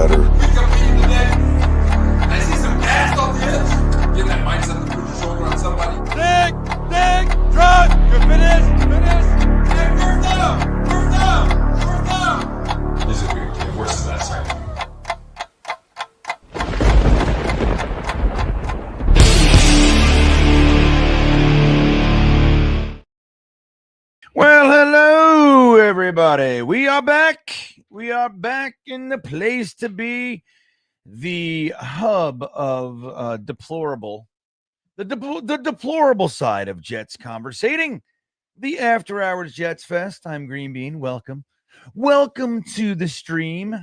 better. We compete today. I see some gas off the edge. Give that mic something to put your shoulder on somebody. Dig, drop. You're finished. Hey, first down. This is a weird kid. Worse than that side. Well, hello, everybody. We are back. We are back in the place to be, the hub of the deplorable side of Jets conversating, the After Hours Jets Fest. I'm Green Bean. Welcome to the stream.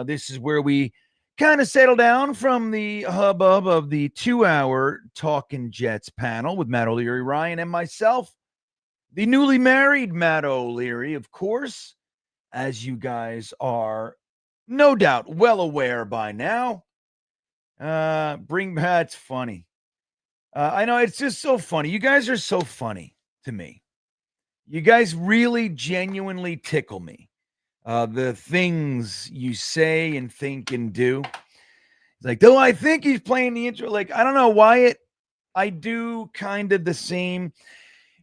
This is where we kind of settle down from the hubbub of the 2-hour Talking Jets panel with Matt O'Leary, Ryan, and myself, the newly married Matt O'Leary, of course, as you guys are no doubt well aware by now. It's funny. I know, it's just so funny. You guys are so funny to me. You guys really genuinely tickle me. The things you say and think and do. It's like, though I think he's playing the intro. Like, I don't know why I do kind of the same.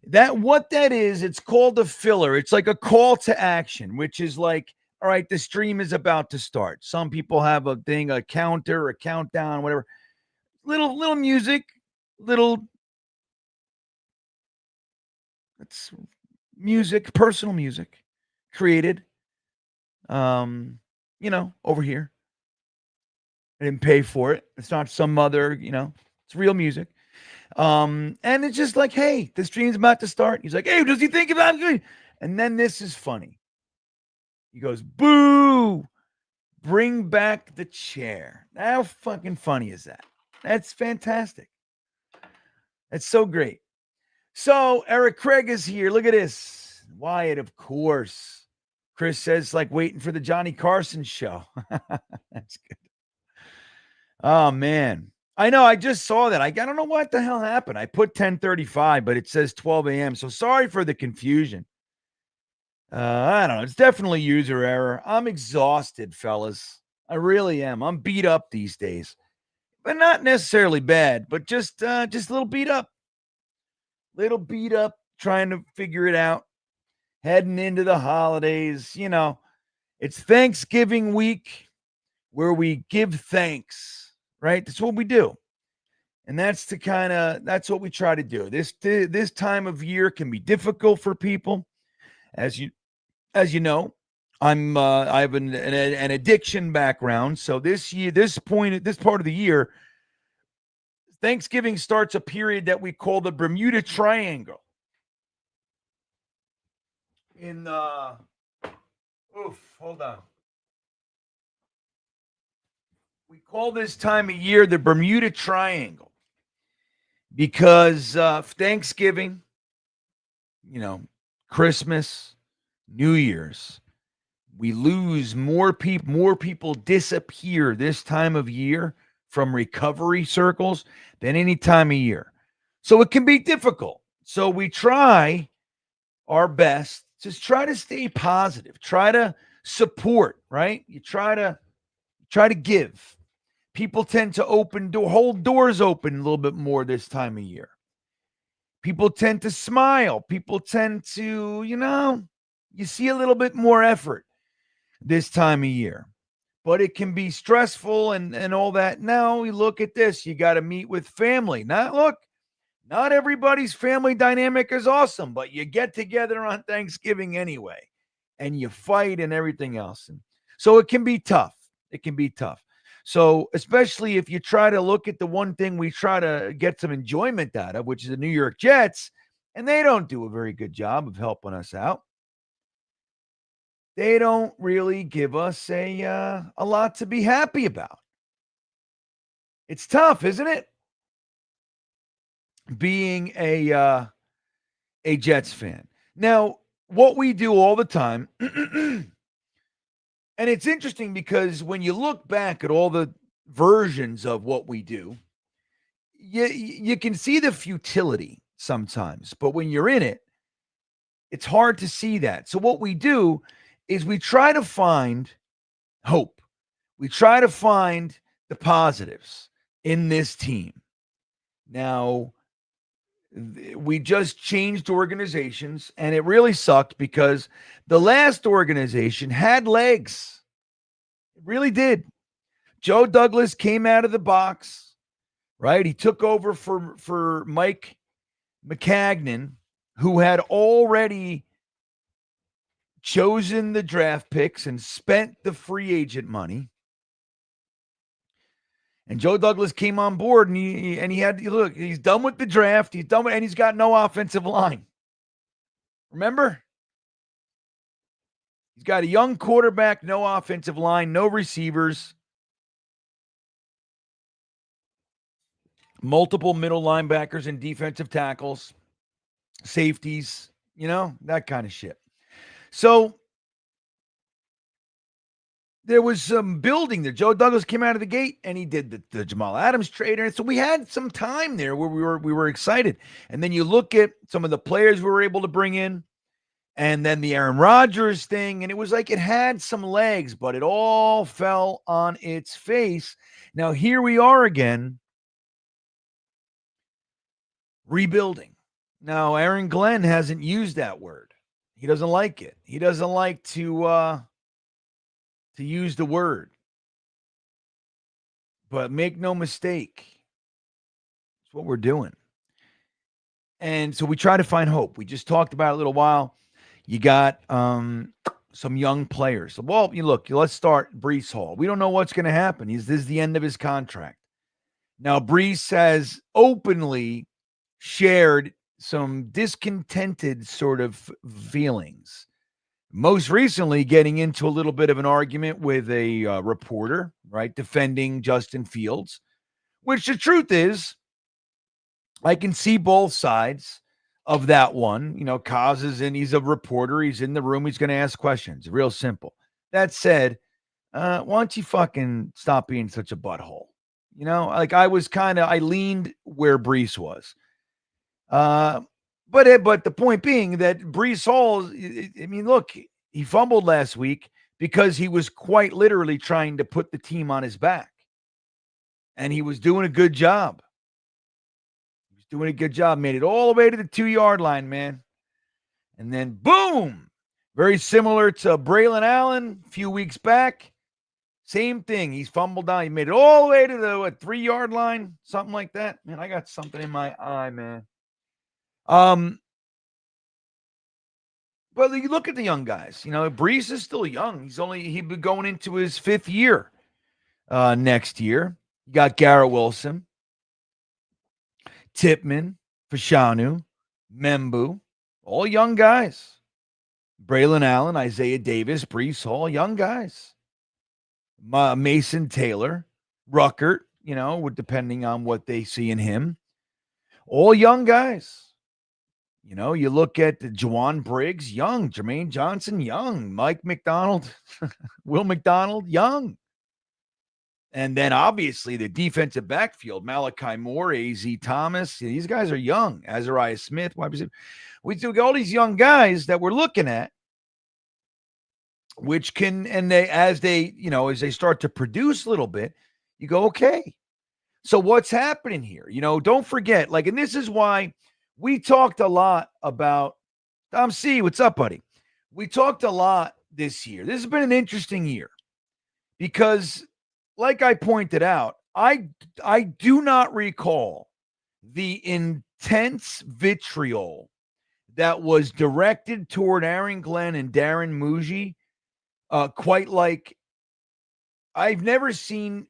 What that is, it's called a filler. It's like a call to action, which is like, all right, the stream is about to start. Some people have a thing, a counter, a countdown, whatever. Little music, it's music, personal music, created, over here. I didn't pay for it. It's not some other, it's real music. And it's just like, hey, the stream's about to start. He's like, hey, does he think about it? And then this is funny. He goes, boo, bring back the chair. How fucking funny is that? That's fantastic. That's so great. So Eric Craig is here. Look at this. Wyatt, of course. Chris says, like waiting for the Johnny Carson show. That's good. Oh, man. I know. I just saw that. I don't know what the hell happened. I put 10:35, but it says 12 a.m. So sorry for the confusion. I don't know. It's definitely user error. I'm exhausted, fellas. I really am. I'm beat up these days, but not necessarily bad, but just a little beat up. Trying to figure it out. Heading into the holidays. It's Thanksgiving week where we give thanks. Right? That's what we do. And that's what we try to do. This time of year can be difficult for people. As you know, I have an addiction background. So this part of the year, Thanksgiving starts a period that we call the Bermuda Triangle. Hold on. We call this time of year the Bermuda Triangle because Thanksgiving, Christmas, New Year's, we lose more people. More people disappear this time of year from recovery circles than any time of year. So it can be difficult. So we try our best. Just try to stay positive. Try to support, right? You try to give. People tend to hold doors open a little bit more this time of year. People tend to smile. People tend to, you see a little bit more effort this time of year. But it can be stressful and all that. Now we look at this. You got to meet with family. Not everybody's family dynamic is awesome, but you get together on Thanksgiving anyway, and you fight and everything else. And so it can be tough. So especially if you try to look at the one thing we try to get some enjoyment out of, which is the New York Jets, and they don't do a very good job of helping us out. They don't really give us a lot to be happy about. It's tough, isn't it? Being a Jets fan. Now, what we do all the time, and it's interesting because when you look back at all the versions of what we do, you can see the futility sometimes. But when you're in it, it's hard to see that. So what we do is we try to find hope. We try to find the positives in this team. Now, we just changed organizations, and it really sucked because the last organization had legs. It really did. Joe Douglas came out of the box, right? He took over for Mike McCagnon, who had already chosen the draft picks and spent the free agent money. And Joe Douglas came on board, and he had, look, he's done with the draft. He's done with, and he's got no offensive line. Remember? He's got a young quarterback, no offensive line, no receivers, multiple middle linebackers and defensive tackles, safeties, that kind of shit. So there was some building there. Joe Douglas came out of the gate and he did the Jamal Adams trade. And so we had some time there where we were excited. And then you look at some of the players we were able to bring in, and then the Aaron Rodgers thing. And it was like it had some legs, but it all fell on its face. Now here we are again, rebuilding. Now, Aaron Glenn hasn't used that word. He doesn't like it. He doesn't like to use the word. But make no mistake, it's what we're doing. And so we try to find hope. We just talked about it a little while. You got some young players. Well, let's start Breece Hall. We don't know what's going to happen. This is the end of his contract. Now, Breece has openly shared some discontented sort of feelings. Most recently, getting into a little bit of an argument with a reporter, right, defending Justin Fields, which the truth is, I can see both sides of that one. Kaz is in, he's a reporter, he's in the room, he's going to ask questions. Real simple. That said, why don't you fucking stop being such a butthole? I leaned where Breece was. But the point being that Breece Hall, look, he fumbled last week because he was quite literally trying to put the team on his back. And he was doing a good job. Made it all the way to the 2-yard line, man. And then, boom! Very similar to Braylon Allen a few weeks back. Same thing. He's fumbled down. He made it all the way to the 3-yard line, something like that. Man, I got something in my eye, man. But you look at the young guys. Breece is still young. He'd be going into his 5th year next year. You got Garrett Wilson, Tippmann, Fashanu, Membu, all young guys. Braylon Allen, Isaiah Davis, Breece Hall, young guys. Mason Taylor, Ruckert, depending on what they see in him. All young guys. You look at Juwan Briggs, young. Jermaine Johnson, young. Mike McDonald, Will McDonald, young. And then obviously the defensive backfield, Malachi Moore, A.Z. Thomas. These guys are young. Azariah Smith. We got all these young guys that we're looking at, which can, and as they start to produce a little bit, you go, okay. So what's happening here? Don't forget, and this is why we talked a lot about Tom C. What's up, buddy? We talked a lot this year. This has been an interesting year because, like I pointed out, I do not recall the intense vitriol that was directed toward Aaron Glenn and Darren Muji, quite like I've never seen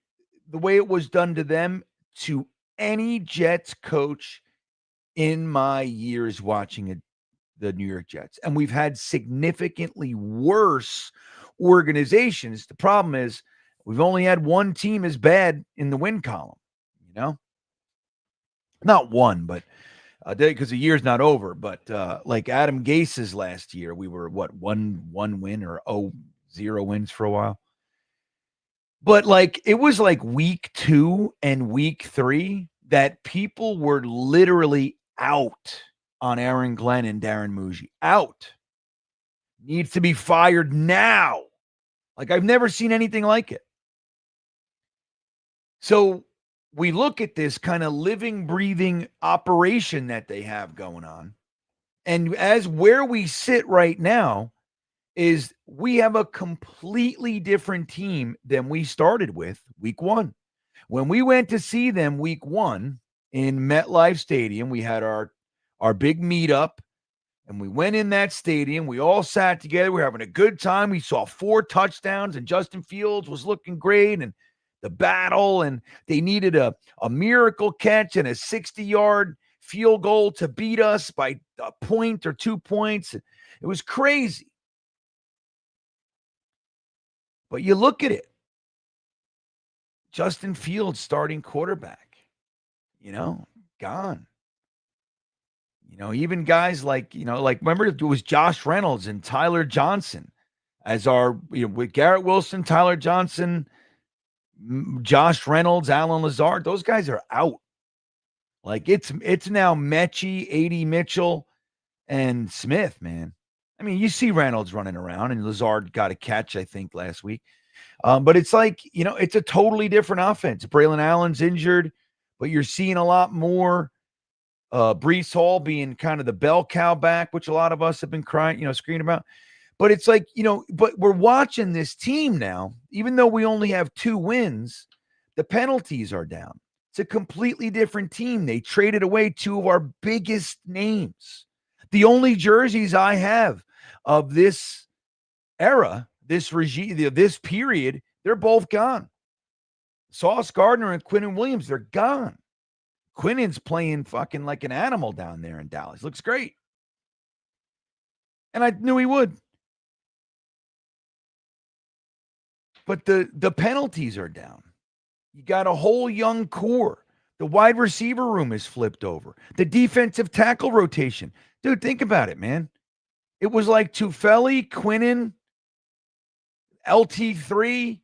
the way it was done to them to any Jets coach in my years watching the New York Jets. And we've had significantly worse organizations. The problem is we've only had one team as bad in the win column, Not one, but because the year's not over. But like Adam Gase's last year, we were, one win or 0 wins for a while. But it was week 2 and week 3 that people were literally out on Aaron Glenn and Darren Muji. Out. Needs to be fired now. I've never seen anything like it. So we look at this kind of living, breathing operation that they have going on. And as where we sit right now is we have a completely different team than we started with week one. When we went to see them week one in MetLife Stadium, we had our big meetup and we went in that stadium. We all sat together. We were having a good time. We saw 4 touchdowns, and Justin Fields was looking great. And the battle, and they needed a miracle catch and a 60-yard field goal to beat us by a point or 2 points. It was crazy. But you look at it. Justin Fields, starting quarterback, gone. Even guys like remember it was Josh Reynolds and Tyler Johnson as our, with Garrett Wilson, Tyler Johnson, Josh Reynolds, Alan Lazard, those guys are out. Like it's now Mechie, A.D. Mitchell, and Smith, man. I mean, you see Reynolds running around, and Lazard got a catch, I think, last week. But it's like, it's a totally different offense. Braylon Allen's injured, but you're seeing a lot more Breece Hall being kind of the bell cow back, which a lot of us have been screaming about. But it's like, but we're watching this team now, even though we only have 2 wins, the penalties are down. It's a completely different team. They traded away 2 of our biggest names. The only jerseys I have of this era, this regime, this period, they're both gone. Sauce Gardner and Quinnen Williams, they're gone. Quinnen's playing fucking like an animal down there in Dallas. Looks great. And I knew he would. But the penalties are down. You got a whole young core. The wide receiver room is flipped over. The defensive tackle rotation. Dude, think about it, man. It was like Tufeli, Quinnen, LT3.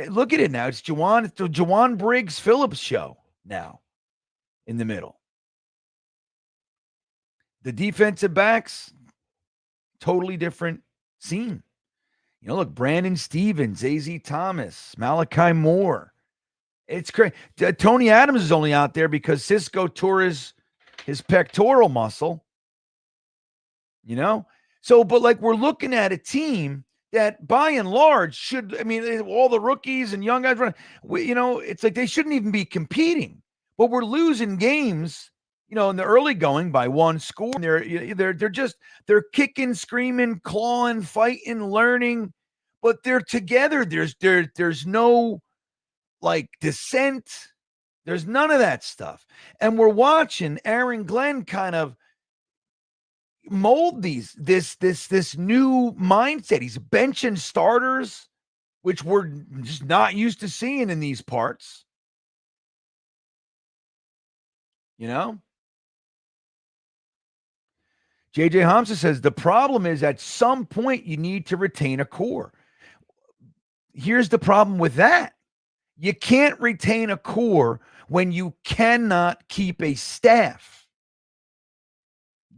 Look at it now. It's the Jawan Briggs Phillips show now in the middle. The defensive backs, totally different scene. Look, Brandon Stevens, A.Z. Thomas, Malachi Moore. It's crazy. Tony Adams is only out there because Cisco tore his pectoral muscle. So, but like we're looking at a team that by and large should, all the rookies and young guys running, it's like they shouldn't even be competing. But we're losing games, in the early going by 1 score. And they're kicking, screaming, clawing, fighting, learning, but they're together. There's no like dissent. There's none of that stuff. And we're watching Aaron Glenn kind of mold this new mindset. He's benching starters, which we're just not used to seeing in these parts. JJ Hamza says the problem is at some point you need to retain a core. Here's the problem with that. You can't retain a core when you cannot keep a staff.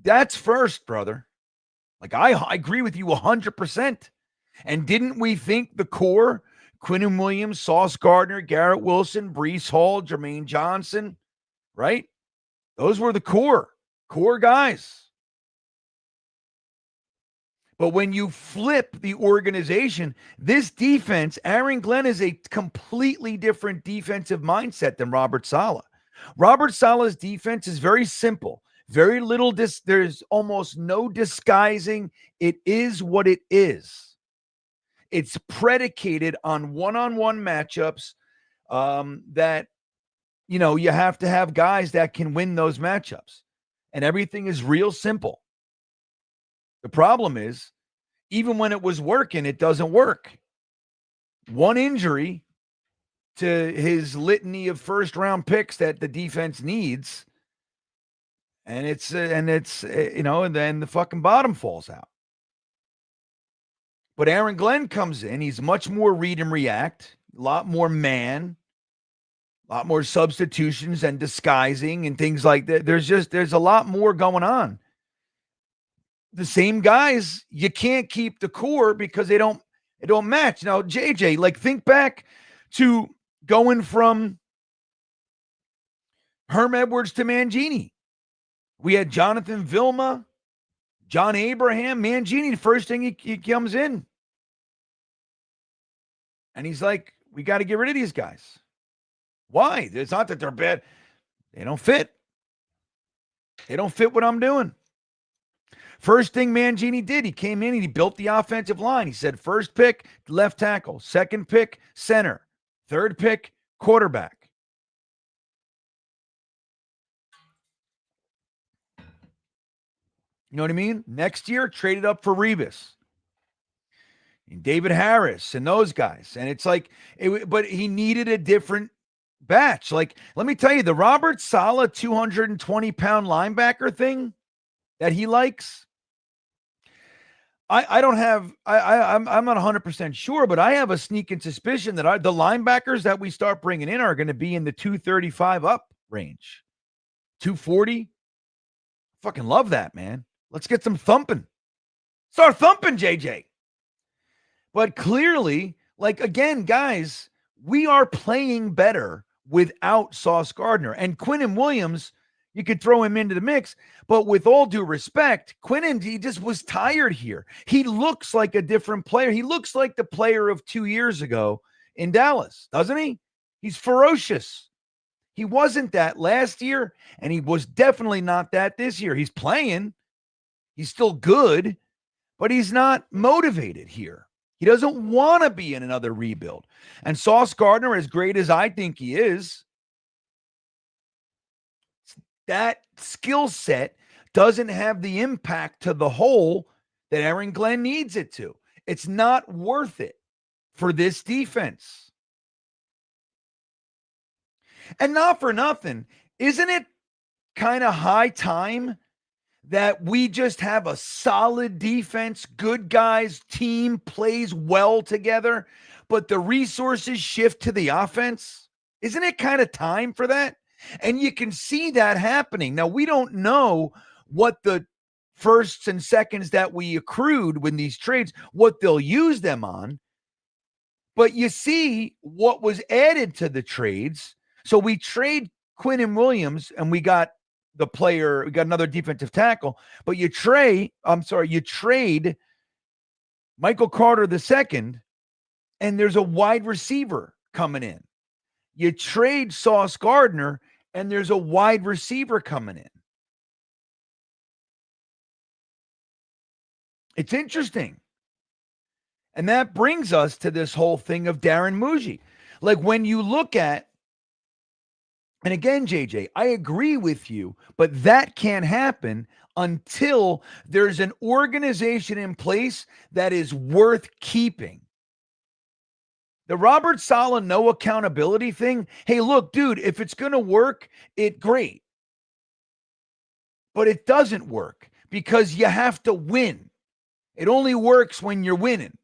That's first, brother. Like I agree with you 100%. And didn't we think the core, Quinnen Williams, Sauce Gardner, Garrett Wilson, Breece Hall, Jermaine Johnson, right? Those were the core guys. But when you flip the organization, this defense, Aaron Glenn is a completely different defensive mindset than Robert Saleh. Robert Saleh's defense is very simple. Very little, there's almost no disguising. It is what it is. It's predicated on one-on-one matchups that, you have to have guys that can win those matchups. And everything is real simple. The problem is, even when it was working, it doesn't work. One injury to his litany of first-round picks that the defense needs, and then the fucking bottom falls out. But Aaron Glenn comes in. He's much more read and react, a lot more man, a lot more substitutions and disguising and things like that. There's a lot more going on. The same guys, you can't keep the core because they don't match. Now, JJ, like think back to going from Herm Edwards to Mangini. We had Jonathan Vilma, John Abraham, Mangini. The first thing he comes in, and he's like, we got to get rid of these guys. Why? It's not that they're bad. They don't fit. They don't fit what I'm doing. First thing Mangini did, he came in and he built the offensive line. He said, first pick, left tackle. Second pick, center. Third pick, quarterback. You know what I mean? Next year, traded up for Revis and David Harris and those guys. And it's like, but he needed a different batch. Like, let me tell you, the Robert Saleh 220-pound linebacker thing that he likes, I'm not 100% sure, but I have a sneaking suspicion that the linebackers that we start bringing in are going to be in the 235 up range. 240. Fucking love that, man. Let's get some thumping. Start thumping, JJ. But clearly, like, again, guys, we are playing better without Sauce Gardner. And Quinnen Williams, you could throw him into the mix, but with all due respect, Quinnen, he just was tired here. He looks like a different player. He looks like the player of 2 years ago in Dallas, doesn't he? He's ferocious. He wasn't that last year, and he was definitely not that this year. He's playing. He's still good, but he's not motivated here. He doesn't want to be in another rebuild. And Sauce Gardner, as great as I think he is, that skill set doesn't have the impact to the whole that Aaron Glenn needs it to. It's not worth it for this defense. And not for nothing, isn't it kind of high time that we just have a solid defense, good guys, team plays well together, but the resources shift to the offense? Isn't it kind of time for that? And you can see that happening. Now, we don't know what the firsts and seconds that we accrued when these trades, what they'll use them on. But you see what was added to the trades. So we trade Quinnen Williams and we got the player, we got another defensive tackle, but you trade Michael Carter II, and there's a wide receiver coming in. You trade Sauce Gardner, and there's a wide receiver coming in. It's interesting. And that brings us to this whole thing of Darren Muji. Like, when you look at, and again, JJ, I agree with you, but that can't happen until there's an organization in place that is worth keeping. The Robert Saleh no accountability thing. Hey, look, dude, if it's going to work, great. But it doesn't work because you have to win. It only works when you're winning.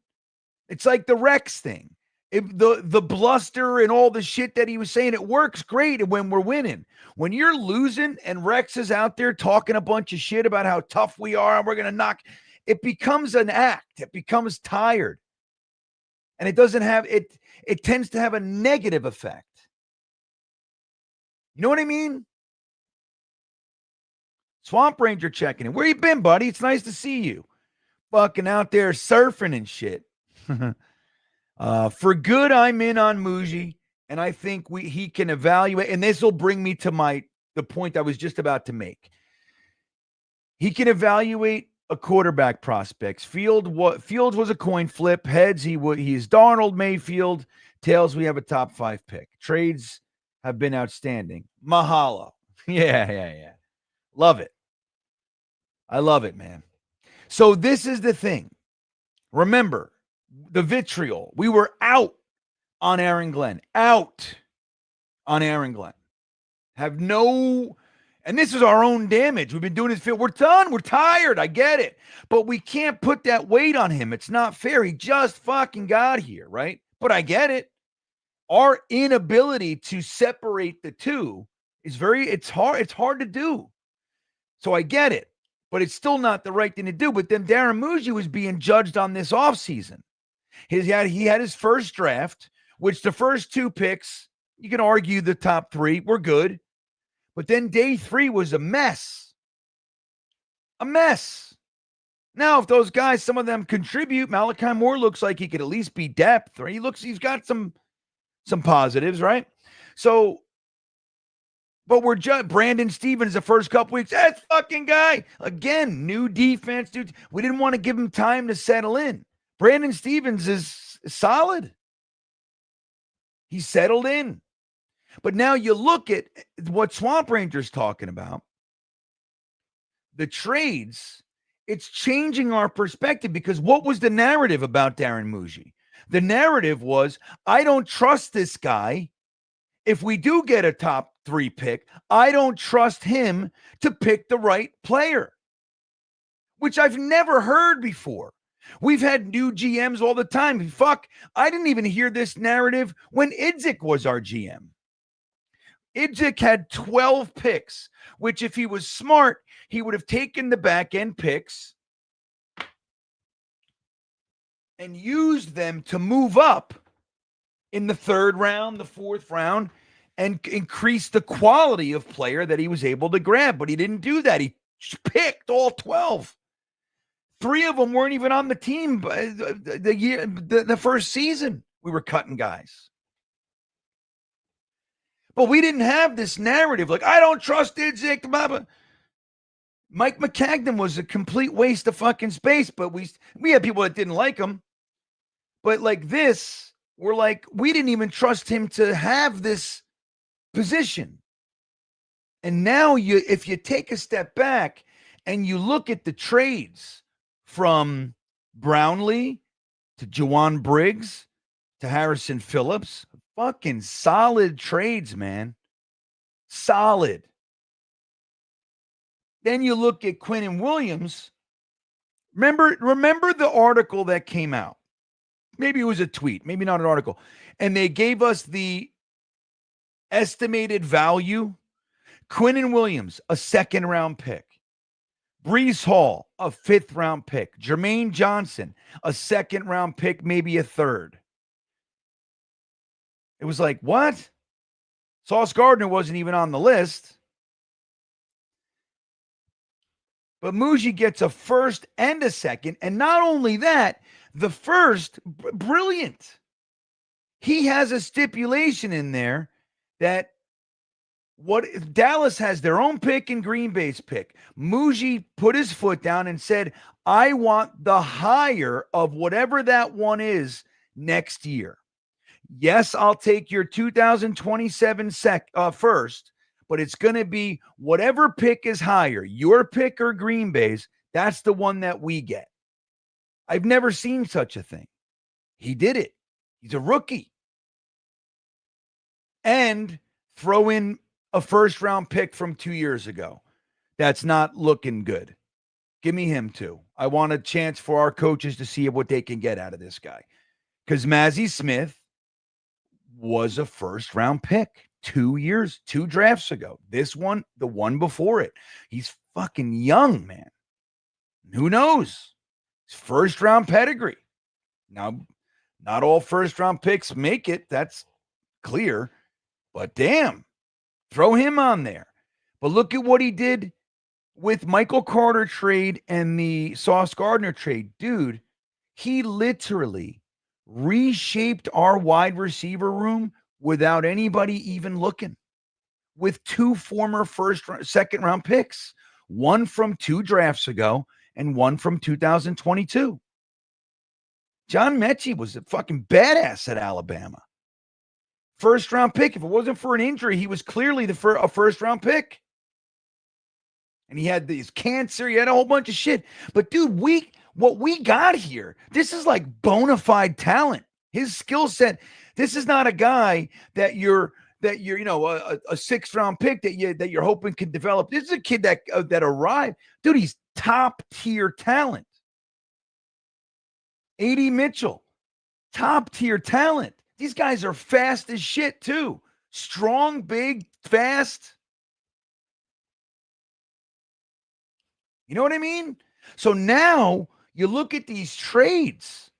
It's like the Rex thing. The bluster and all the shit that he was saying, it works great when we're winning. When you're losing and Rex is out there talking a bunch of shit about how tough we are and we're going to knock, it becomes an act. It becomes tired. And it doesn't have, it tends to have a negative effect. You know what I mean? Swamp Ranger checking in. Where you been, buddy? It's nice to see you. Fucking out there surfing and shit. For good, I'm in on Muji, and I think he can evaluate, and this will bring me to the point I was just about to make. He can evaluate a quarterback prospects. Fields was a coin flip. Heads, he's Darnold, Mayfield. Tails, we have a top 5 pick. Trades have been outstanding. Mahalo. Yeah. Love it. I love it, man. So this is the thing. Remember, the vitriol. We were out on Aaron Glenn. Out on Aaron Glenn. Have no, and this is our own damage. We've been doing this. We're done. We're tired. I get it. But we can't put that weight on him. It's not fair. He just fucking got here, right? But I get it. Our inability to separate the two is it's hard to do. So I get it. But it's still not the right thing to do. But then Darren Muji was being judged on this offseason. He had his first draft, which the first 2 picks You can argue the top 3 were good, but then day 3 was a mess. A mess. Now, if those guys, some of them contribute, Malachi Moore looks like he could at least be depth, right? He's got some positives, right? So, but we're just Brandon Stevens the first couple weeks. That fucking guy again, new defense, dude. We didn't want to give him time to settle in. Brandon Stevens is solid. He's settled in. But now you look at what Swamp Ranger's talking about. The trades, it's changing our perspective because what was the narrative about Darren Muji? The narrative was, I don't trust this guy. If we do get a top 3 pick, I don't trust him to pick the right player, which I've never heard before. We've had new GMs all the time. Fuck, I didn't even hear this narrative when Idzik was our GM. Idzik had 12 picks, which if he was smart, he would have taken the back end picks and used them to move up in the 3rd round, the 4th round, and increase the quality of player that he was able to grab. But he didn't do that. He picked all 12. 3 of them weren't even on the team the first season. We were cutting guys. But we didn't have this narrative like, I don't trust Idzik. Blah, blah. Mike McCagnon was a complete waste of fucking space, but we had people that didn't like him. But like this, we're like, we didn't even trust him to have this position. And now if you take a step back and you look at the trades from Brownlee to Juwan Briggs to Harrison Phillips, fucking solid trades, man. Solid. Then you look at Quinnen Williams. Remember the article that came out? Maybe it was a tweet, maybe not an article. And they gave us the estimated value. Quinnen Williams, a 2nd round pick. Breece Hall, a 5th round pick. Jermaine Johnson, a 2nd round pick, maybe a 3rd. It was like, what? Sauce Gardner wasn't even on the list. But Muji gets a 1st and a 2nd. And not only that, the 1st, brilliant. He has a stipulation in there that Dallas has their own pick and Green Bay's pick. Muji put his foot down and said, I want the higher of whatever that one is next year. Yes, I'll take your 2027 first, but it's going to be whatever pick is higher, your pick or Green Bay's, that's the one that we get. I've never seen such a thing. He did it. He's a rookie. And throw in a 1st round pick from 2 years ago. That's not looking good. Give me him too. I want a chance for our coaches to see what they can get out of this guy. Because Mazi Smith was a 1st round pick 2 drafts ago. This one, the one before it. He's fucking young, man. Who knows? His 1st round pedigree. Now, not all 1st round picks make it. That's clear. But damn, throw him on there. But look at what he did with Michael Carter trade and the Sauce Gardner trade. Dude, he literally reshaped our wide receiver room without anybody even looking, with 2 former 2nd round picks, one from 2 drafts ago and one from 2022. John Mechie was a fucking badass at Alabama. 1st round pick. If it wasn't for an injury, he was clearly a 1st round pick. And he had this cancer. He had a whole bunch of shit. But dude, what we got here, this is like bona fide talent. His skill set. This is not a guy that you're a 6th round pick that you're hoping can develop. This is a kid that arrived. Dude, he's top tier talent. A.D. Mitchell, top tier talent. These guys are fast as shit too. Strong, big, fast. You know what I mean? So now you look at these trades.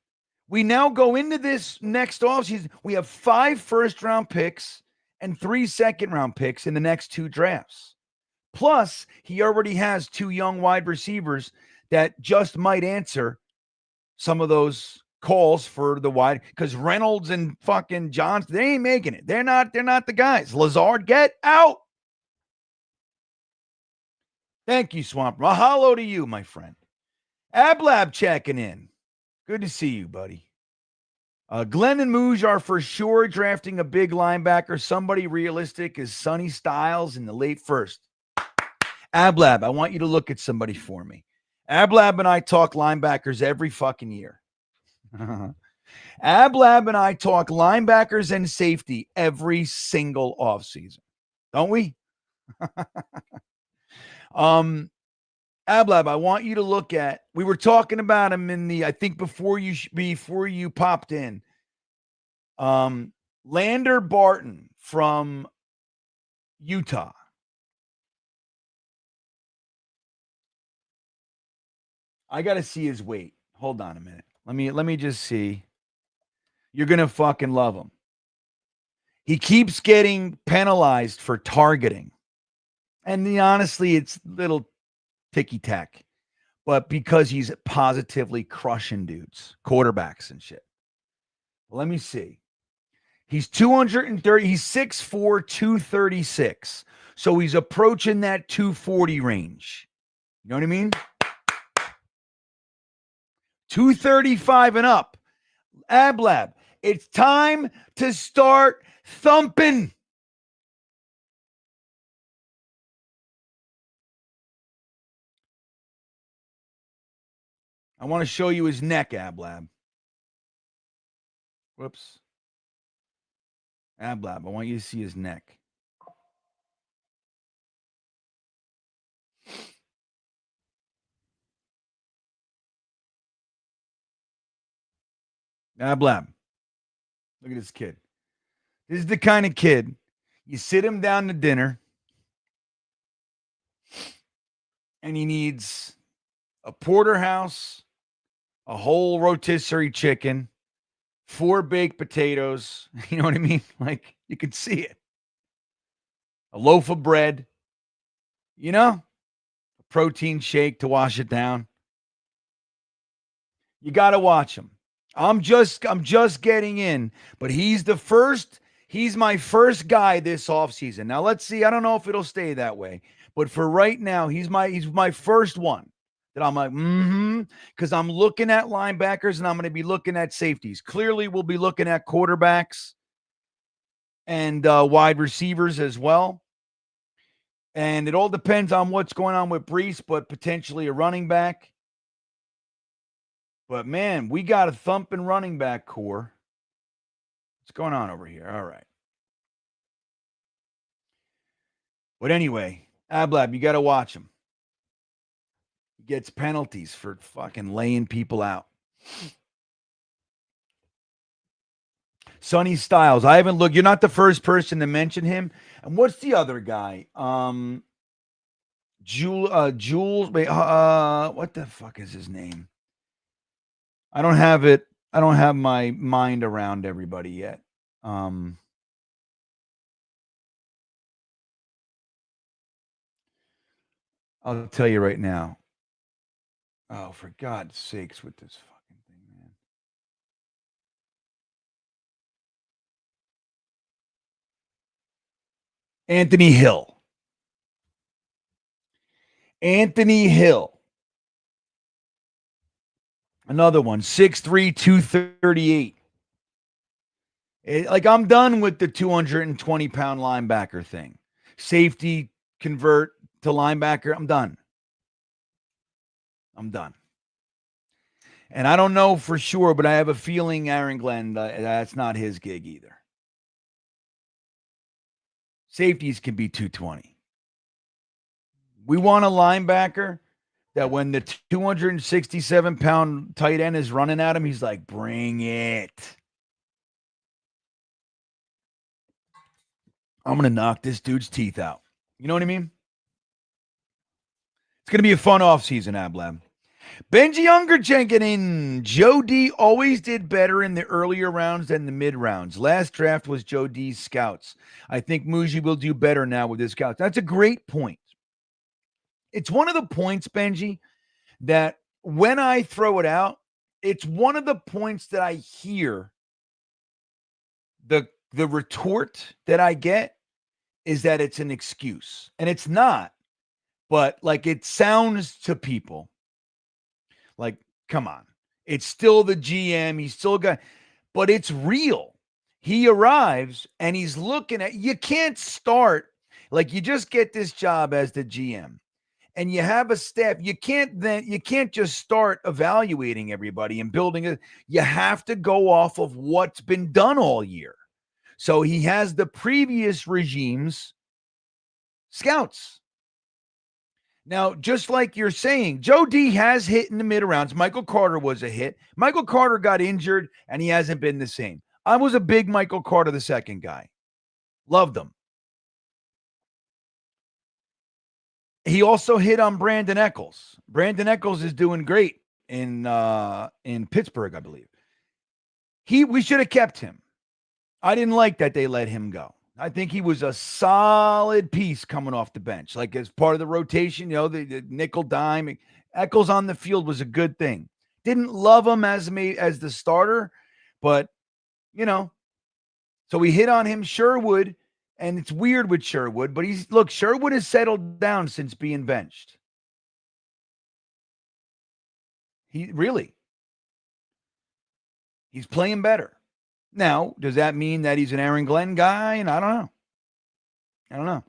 We now go into this next offseason. We have 5 1st round picks and 3 second-round picks in the next 2 drafts. Plus, he already has 2 young wide receivers that just might answer some of those calls for the wide, because Reynolds and fucking Johnson, they ain't making it. They're not the guys. Lazard, get out. Thank you, Swamp. Mahalo to you, my friend. Ablab checking in. Good to see you, buddy. Glenn and Mooj are for sure drafting a big linebacker. Somebody realistic is Sonny Styles in the late first. Ablab, I want you to look at somebody for me. Ablab and I talk linebackers every fucking year. Ablab and I talk linebackers and safety every single offseason. Don't we? Ablab, I want you to look at, we were talking about him in the, I think before you popped in. Lander Barton from Utah. I got to see his weight. Hold on a minute. Let me just see. You're going to fucking love him. He keeps getting penalized for targeting. And honestly, it's little ticky-tack. But because he's positively crushing dudes, quarterbacks and shit. Let me see. He's 230. He's 6'4", 236. So he's approaching that 240 range. You know what I mean? 235 and up. Ablab, it's time to start thumping. I want to show you his neck, Ablab. Whoops. Ablab, I want you to see his neck. Ablab, look at this kid. This is the kind of kid, you sit him down to dinner, and he needs a porterhouse, a whole rotisserie chicken, 4 baked potatoes. You know what I mean? Like, you can see it. A loaf of bread, you know, a protein shake to wash it down. You got to watch him. I'm just getting in, but he's my first guy this offseason. Now let's see. I don't know if it'll stay that way, but for right now, he's my first one that I'm like, because I'm looking at linebackers and I'm going to be looking at safeties. Clearly, we'll be looking at quarterbacks and wide receivers as well. And it all depends on what's going on with Brees, but potentially a running back. But, man, we got a thumping running back core. What's going on over here? All right. But anyway, Ablab, you got to watch him. He gets penalties for fucking laying people out. Sonny Styles. I haven't looked. You're not the first person to mention him. And what's the other guy? Jules. Wait, what the fuck is his name? I don't have it. I don't have my mind around everybody yet. I'll tell you right now. Oh, for God's sakes, with this fucking thing, man. Anthony Hill. Anthony Hill. Another one, 6'3", 238. Like, I'm done with the 220-pound linebacker thing. Safety convert to linebacker. I'm done. And I don't know for sure, but I have a feeling Aaron Glenn, that's not his gig either. Safeties can be 220. We want a linebacker that when the 267-pound tight end is running at him, he's like, bring it. I'm going to knock this dude's teeth out. You know what I mean? It's going to be a fun offseason, Ablab. Benji Unger checking in. Joe D always did better in the earlier rounds than the mid rounds. Last draft was Joe D's scouts. I think Muji will do better now with his scouts. That's a great point. It's one of the points, Benji, that when I throw it out, it's one of the points that I hear the retort that I get is that it's an excuse. And it's not, but like it sounds to people like, come on. It's still the GM. He's still got, but it's real. He arrives and he's looking at, you can't start like you just get this job as the GM and you have a staff. You can't just start evaluating everybody and building it. You have to go off of what's been done all year. So he has the previous regime's scouts. Now, just like you're saying, Joe D has hit in the mid rounds. Michael Carter was a hit. Michael Carter got injured, and he hasn't been the same. I was a big Michael Carter II guy. Loved him. He also hit on Brandon Eccles. Brandon Eccles is doing great in Pittsburgh, I believe. We should have kept him. I didn't like that they let him go. I think he was a solid piece coming off the bench, like as part of the rotation, the nickel dime. Eccles on the field was a good thing. Didn't love him as the starter, but, so we hit on him, Sherwood, and it's weird with Sherwood, but Sherwood has settled down since being benched. He's playing better. Now, does that mean that he's an Aaron Glenn guy? And I don't know.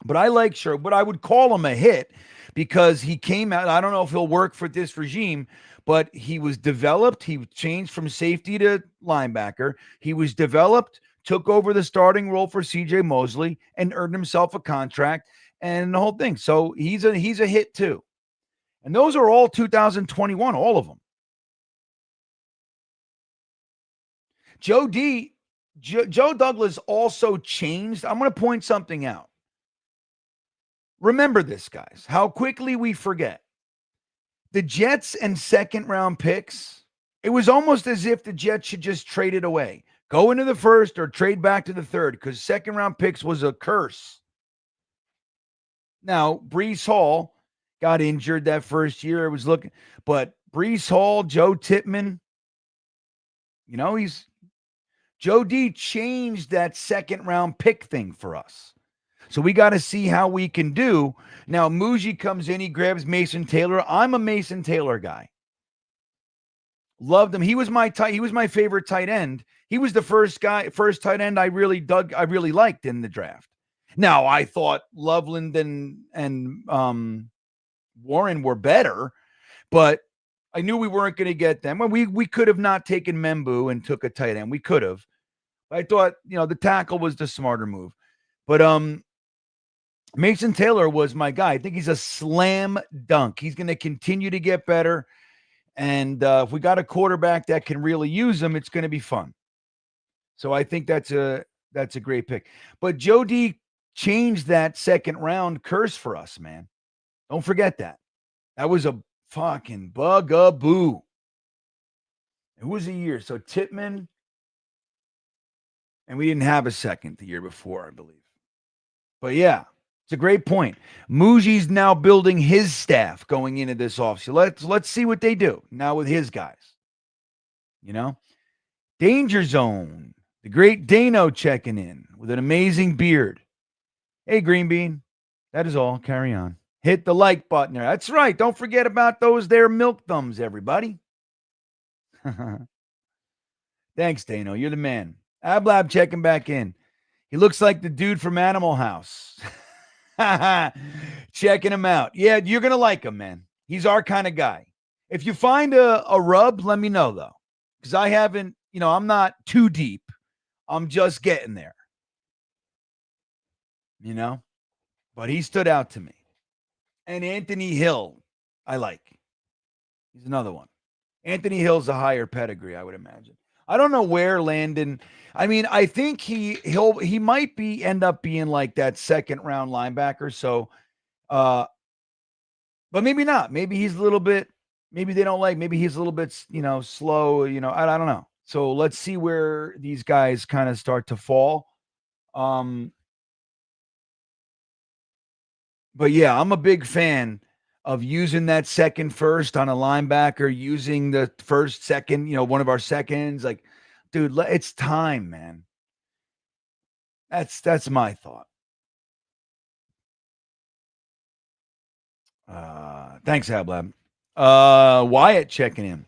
But I like Sherwood. But I would call him a hit because he came out. I don't know if he'll work for this regime, but he was developed. He changed from safety to linebacker. He was developed, took over the starting role for CJ Mosley, and earned himself a contract and the whole thing. So he's a hit too. And those are all 2021, all of them. Joe Douglas also changed. I'm going to point something out. Remember this, guys, how quickly we forget. The Jets and second round picks, it was almost as if the Jets should just trade it away. Go into the first or trade back to the third because second round picks was a curse. Now, Breece Hall got injured that first year. But Breece Hall, Joe Tippmann, Joe D changed that second round pick thing for us. So we got to see how we can do. Now, Muji comes in, he grabs Mason Taylor. I'm a Mason Taylor guy. Loved him. He was my favorite tight end. He was the first tight end I really liked in the draft. Now, I thought Loveland and Warren were better, but I knew we weren't going to get them. We could have not taken Membu and took a tight end. We could have. I thought, the tackle was the smarter move. But Mason Taylor was my guy. I think he's a slam dunk. He's going to continue to get better. And if we got a quarterback that can really use him, it's going to be fun. So I think that's a great pick. But Joe D changed that second round curse for us, man. Don't forget that. That was a fucking bugaboo. Who was the year? So Tippmann, and we didn't have a second the year before, I believe. But yeah, it's a great point. Muji's now building his staff going into this offseason. Let's see what they do now with his guys. Danger Zone, the great Dano checking in with an amazing beard. Hey, Green Bean, that is all. Carry on. Hit the like button there. That's right. Don't forget about those there milk thumbs, everybody. Thanks, Dano. You're the man. Ablab checking back in. He looks like the dude from Animal House. Checking him out. Yeah, you're going to like him, man. He's our kind of guy. If you find a rub, let me know, though. Because I haven't, I'm not too deep. I'm just getting there. But he stood out to me. And Anthony Hill, I like. He's another one. Anthony Hill's a higher pedigree, I would imagine. I don't know where Landon. I mean, I think he might end up being like that second round linebacker. So, but maybe not. Maybe he's a little bit maybe they don't like, maybe he's a little bit, slow, I don't know. So let's see where these guys kind of start to fall. But yeah, I'm a big fan of using that second first on a linebacker, using the first, second, one of our seconds. Like, dude, it's time, man. That's my thought. Thanks, Hablab. Wyatt checking in.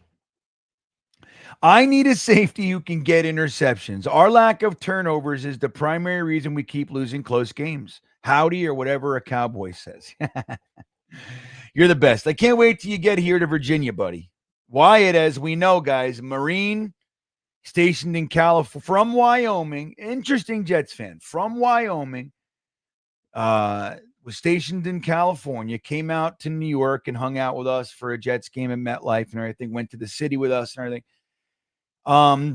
I need a safety who can get interceptions. Our lack of turnovers is the primary reason we keep losing close games. Howdy, or whatever a cowboy says. You're the best. I can't wait till you get here to Virginia, buddy. Wyatt, as we know, guys, Marine, stationed in California, from Wyoming. Interesting Jets fan. From Wyoming. Was stationed in California, came out to New York and hung out with us for a Jets game at MetLife and everything, went to the city with us and everything.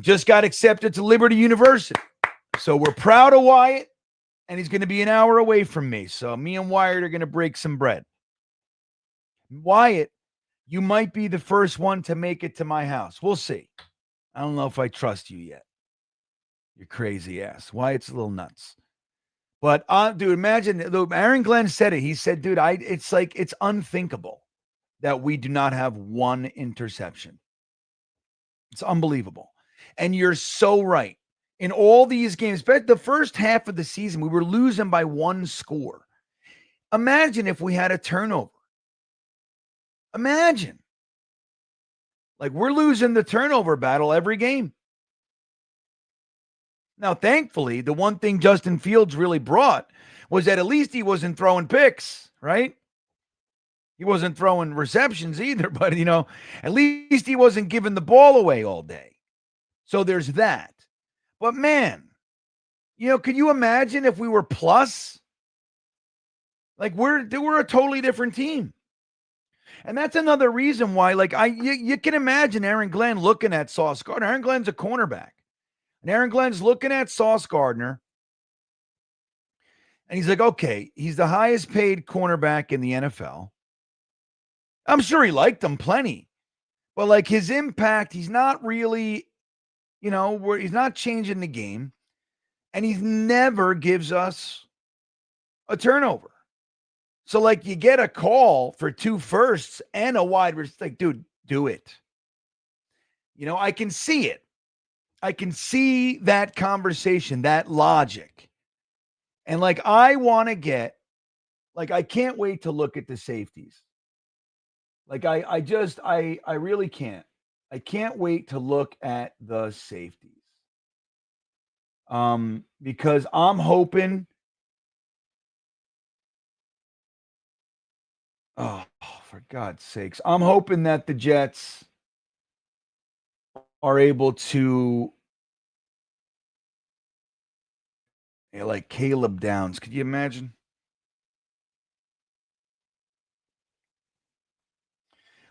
Just got accepted to Liberty University. So we're proud of Wyatt, and he's going to be an hour away from me. So me and Wyatt are going to break some bread. Wyatt, you might be the first one to make it to my house. We'll see. I don't know if I trust you yet. You crazy ass. Wyatt's a little nuts. But dude, imagine, Aaron Glenn said it. He said, dude, it's unthinkable that we do not have one interception. It's unbelievable. And you're so right. In all these games, but the first half of the season, we were losing by one score. Imagine if we had a turnover. Imagine. Like, we're losing the turnover battle every game. Now, thankfully, the one thing Justin Fields really brought was that at least he wasn't throwing picks, right? He wasn't throwing receptions either, but, at least he wasn't giving the ball away all day. So there's that. But, man, could you imagine if we were plus? Like, we're a totally different team. And that's another reason why, you can imagine Aaron Glenn looking at Sauce Gardner. Aaron Glenn's a cornerback. And Aaron Glenn's looking at Sauce Gardner. And he's like, okay, he's the highest paid cornerback in the NFL. I'm sure he liked him plenty. But, his impact, he's not really, he's not changing the game. And he never gives us a turnover. So, you get a call for 2 firsts and a wide receiver. Dude, do it. I can see it. I can see that conversation, that logic. And I want to get, I can't wait to look at the safeties. I really can't. I can't wait to look at the safeties. Because I'm hoping, oh, for God's sakes, I'm hoping that the Jets are able to, like Caleb Downs. Could you imagine?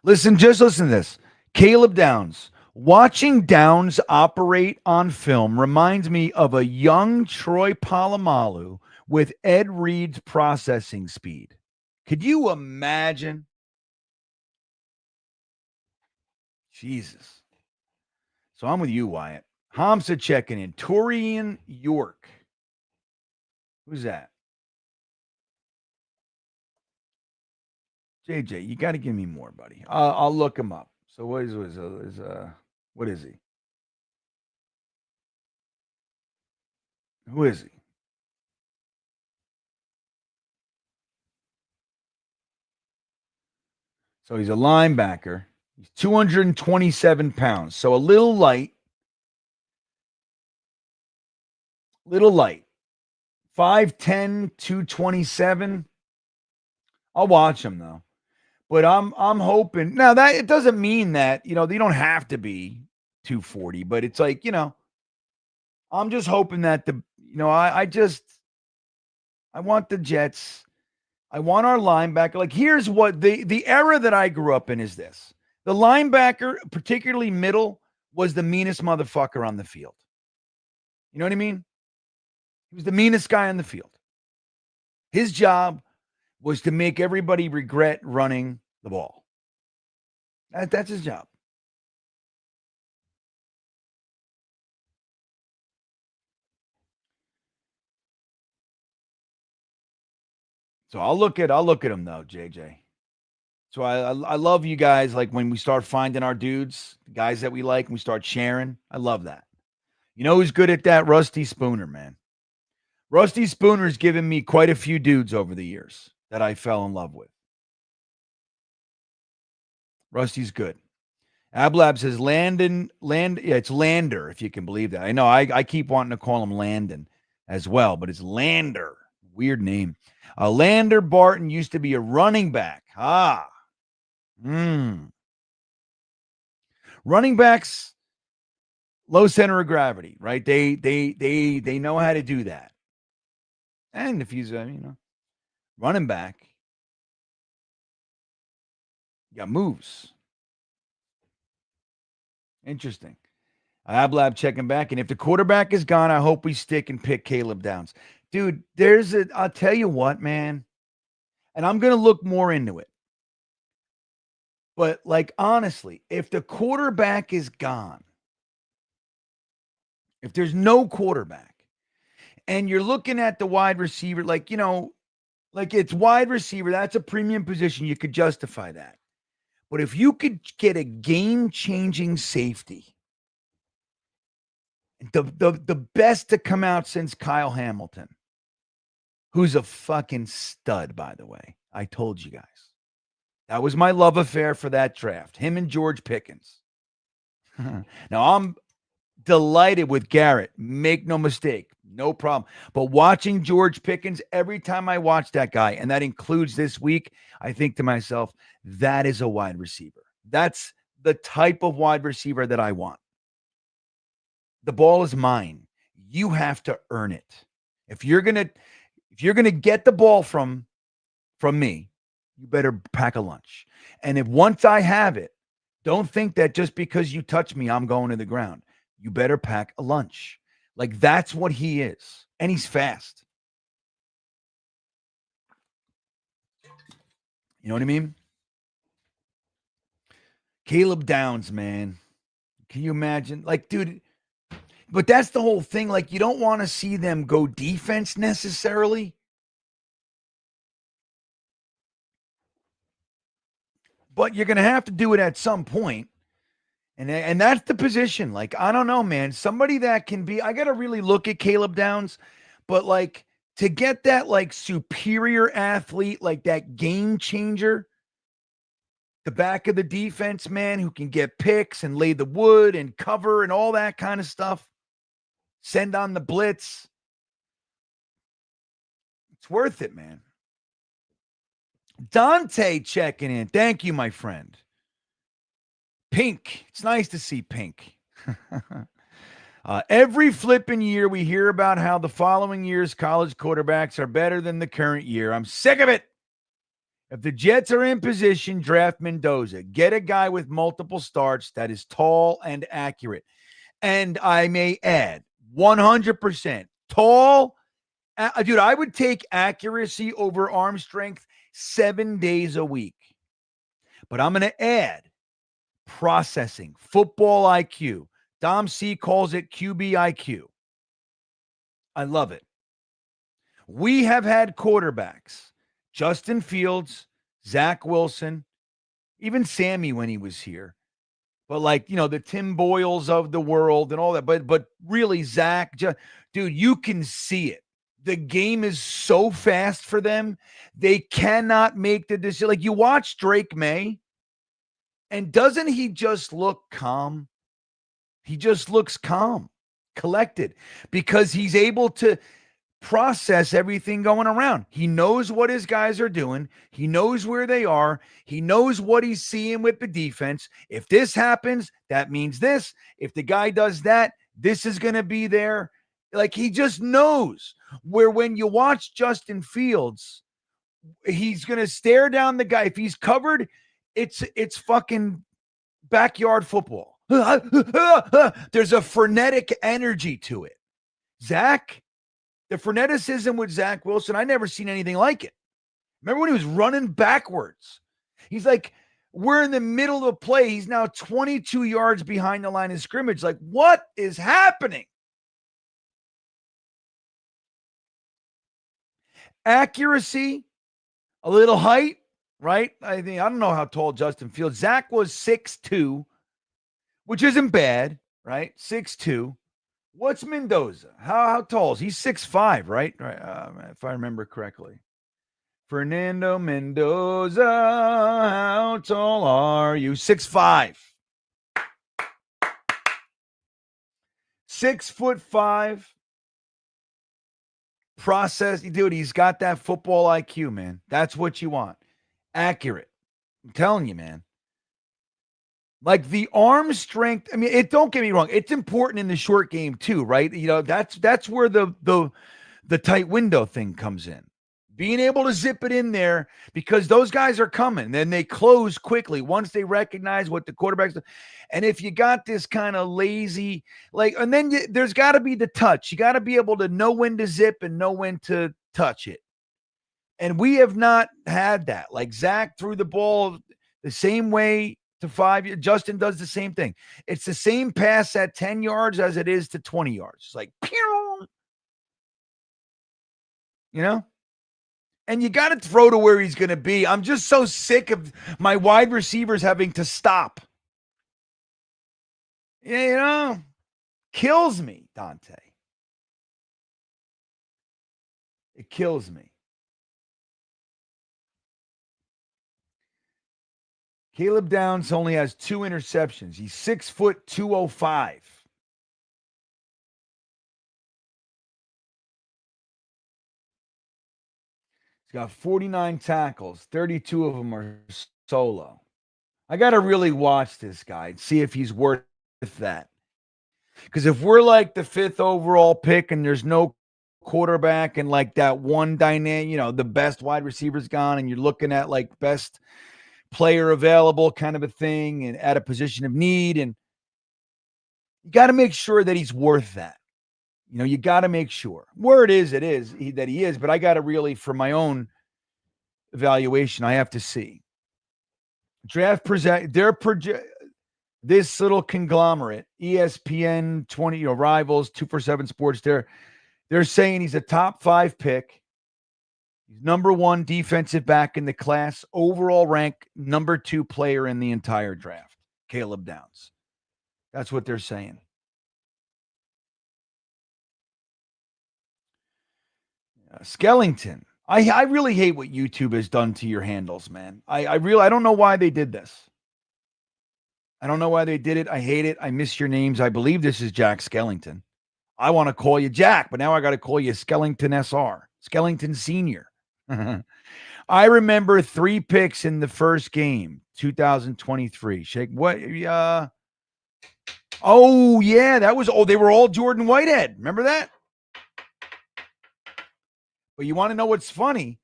Just listen to this. Caleb Downs. Watching Downs operate on film reminds me of a young Troy Polamalu with Ed Reed's processing speed. Could you imagine? Jesus. So I'm with you, Wyatt. Hamza checking in. Torian York. Who's that? JJ, you got to give me more, buddy. I'll look him up. So what is he? Who is he? So he's a linebacker. He's 227 pounds. So a little light. Little light. 5'10", 227. I'll watch him though. But I'm hoping now that it doesn't mean that, they don't have to be 240, but it's I'm just hoping that I want the Jets. I want our linebacker. Here's what the era that I grew up in is this. The linebacker, particularly middle, was the meanest motherfucker on the field. You know what I mean? He was the meanest guy on the field. His job was to make everybody regret running the ball. That's his job. So I'll look at him though, JJ. So I love you guys. Like when we start finding our dudes, guys that we like, and we start sharing. I love that. You know who's good at that? Rusty Spooner, man. Rusty Spooner's given me quite a few dudes over the years that I fell in love with. Rusty's good. Ablab says yeah, it's Lander, if you can believe that. I know I keep wanting to call him Landon as well, but it's Lander. Weird name. Lander Barton used to be a running back. Running backs, low center of gravity, right? They know how to do that. And if he's running back, you got moves. Interesting. Ablab checking back. And if the quarterback is gone, I hope we stick and pick Caleb Downs. Dude, I'll tell you what, man. And I'm going to look more into it. But like, honestly, if the quarterback is gone, if there's no quarterback and you're looking at the wide receiver, like it's wide receiver, that's a premium position. You could justify that. But if you could get a game-changing safety, the best to come out since Kyle Hamilton, who's a fucking stud, by the way. I told you guys. That was my love affair for that draft. Him and George Pickens. Now, I'm delighted with Garrett. Make no mistake. No problem. But watching George Pickens, every time I watch that guy, and that includes this week, I think to myself, that is a wide receiver. That's the type of wide receiver that I want. The ball is mine. You have to earn it. If you're gonna get the ball from me, you better pack a lunch. And if once I have it, don't think that just because you touch me, I'm going to the ground. You better pack a lunch. Like that's what he is. And he's fast. You know what I mean? Caleb Downs, man. Can you imagine? Like, dude, but that's the whole thing. Like, you don't want to see them go defense necessarily. But you're going to have to do it at some point. And that's the position. Like, I don't know, man. Somebody that can be, I got to really look at Caleb Downs. But, like, to get that, like, superior athlete, like that game changer, the back of the defense, man, who can get picks and lay the wood and cover and all that kind of stuff, send on the blitz. It's worth it, man. Dante checking in. Thank you, my friend. Pink. It's nice to see Pink. Every flipping year, we hear about how the following year's college quarterbacks are better than the current year. I'm sick of it. If the Jets are in position, draft Mendoza. Get a guy with multiple starts that is tall and accurate. And I may add, 100% tall. Dude, I would take accuracy over arm strength 7 days a week. But I'm going to add processing, football IQ. Dom C calls it QB IQ. I love it. We have had quarterbacks, Justin Fields, Zach Wilson, even Sammy when he was here. But like, the Tim Boyles of the world and all that. But really, Zach, dude, you can see it. The game is so fast for them. They cannot make the decision. Like you watch Drake May, and doesn't he just look calm? He just looks calm, collected, because he's able to process everything going around. He knows what his guys are doing. He knows where they are. He knows what he's seeing with the defense. If this happens, that means this. If the guy does that, this is going to be there. Like he just knows where when you watch Justin Fields, he's going to stare down the guy. If he's covered, it's fucking backyard football. There's a frenetic energy to it. Zach, the freneticism with Zach Wilson, I never seen anything like it. Remember when he was running backwards? He's like, We're in the middle of a play. He's now 22 yards behind the line of scrimmage. Like, what is happening? Accuracy, a little height, right? I don't know how tall Justin Fields. Zach was 6'2", which isn't bad, right? 6'2". What's Mendoza? How tall is he? 6'5", right? If I remember correctly. Fernando Mendoza, how tall are you? 6'5". 6'5". Process, dude. He's got that football IQ, man. That's what you want. Accurate. I'm telling you, man. Like the arm strength. I mean, don't get me wrong. It's important in the short game too, right? That's where the tight window thing comes in. Being able to zip it in there because those guys are coming. Then they close quickly once they recognize what the quarterback's doing. And if you got this kind of lazy, and then there's got to be the touch. You got to be able to know when to zip and know when to touch it. And we have not had that. Like Zach threw the ball the same way to 5. Justin does the same thing. It's the same pass at 10 yards as it is to 20 yards. It's like, pew! And you got to throw to where he's going to be. I'm just so sick of my wide receivers having to stop. Kills me, Dante. It kills me. Caleb Downs only has 2 interceptions. He's 6', 205. He's got 49 tackles. 32 of them are solo. I got to really watch this guy and see if he's worth that. Because if we're like the 5th overall pick and there's no quarterback and like that one dynamic, the best wide receiver's gone and you're looking at like best player available kind of a thing and at a position of need, and you got to make sure that he's worth that. You got to make sure. Where it is that he is, but I got to really, for my own evaluation, I have to see. Draft this little conglomerate, ESPN 20, Rivals, 247 Sports, they're saying he's a top 5 pick. He's number 1 defensive back in the class, overall rank number 2 player in the entire draft, Caleb Downs. That's what they're saying. Skellington. I really hate what YouTube has done to your handles, man. I don't know why they did this. I don't know why they did it. I hate it. I miss your names. I believe this is Jack Skellington. I want to call you Jack, but now I got to call you Skellington SR, Skellington Senior. I remember 3 picks in the first game, 2023. Shake what? Oh yeah, they were all Jordan Whitehead. Remember that? But you want to know what's funny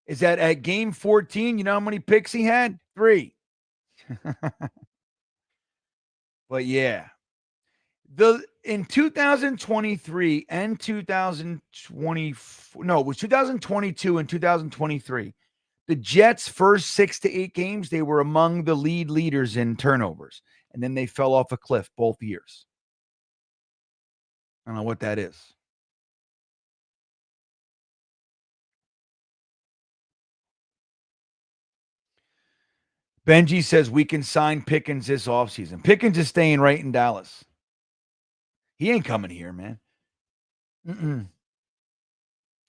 is that at game 14, you know how many picks he had? 3. But yeah, in 2023 and 2024, no, it was 2022 and 2023. The Jets' first 6 to 8 games, they were among the leaders in turnovers, and then they fell off a cliff both years. I don't know what that is. Benji says we can sign Pickens this offseason. Pickens is staying right in Dallas. He ain't coming here, man.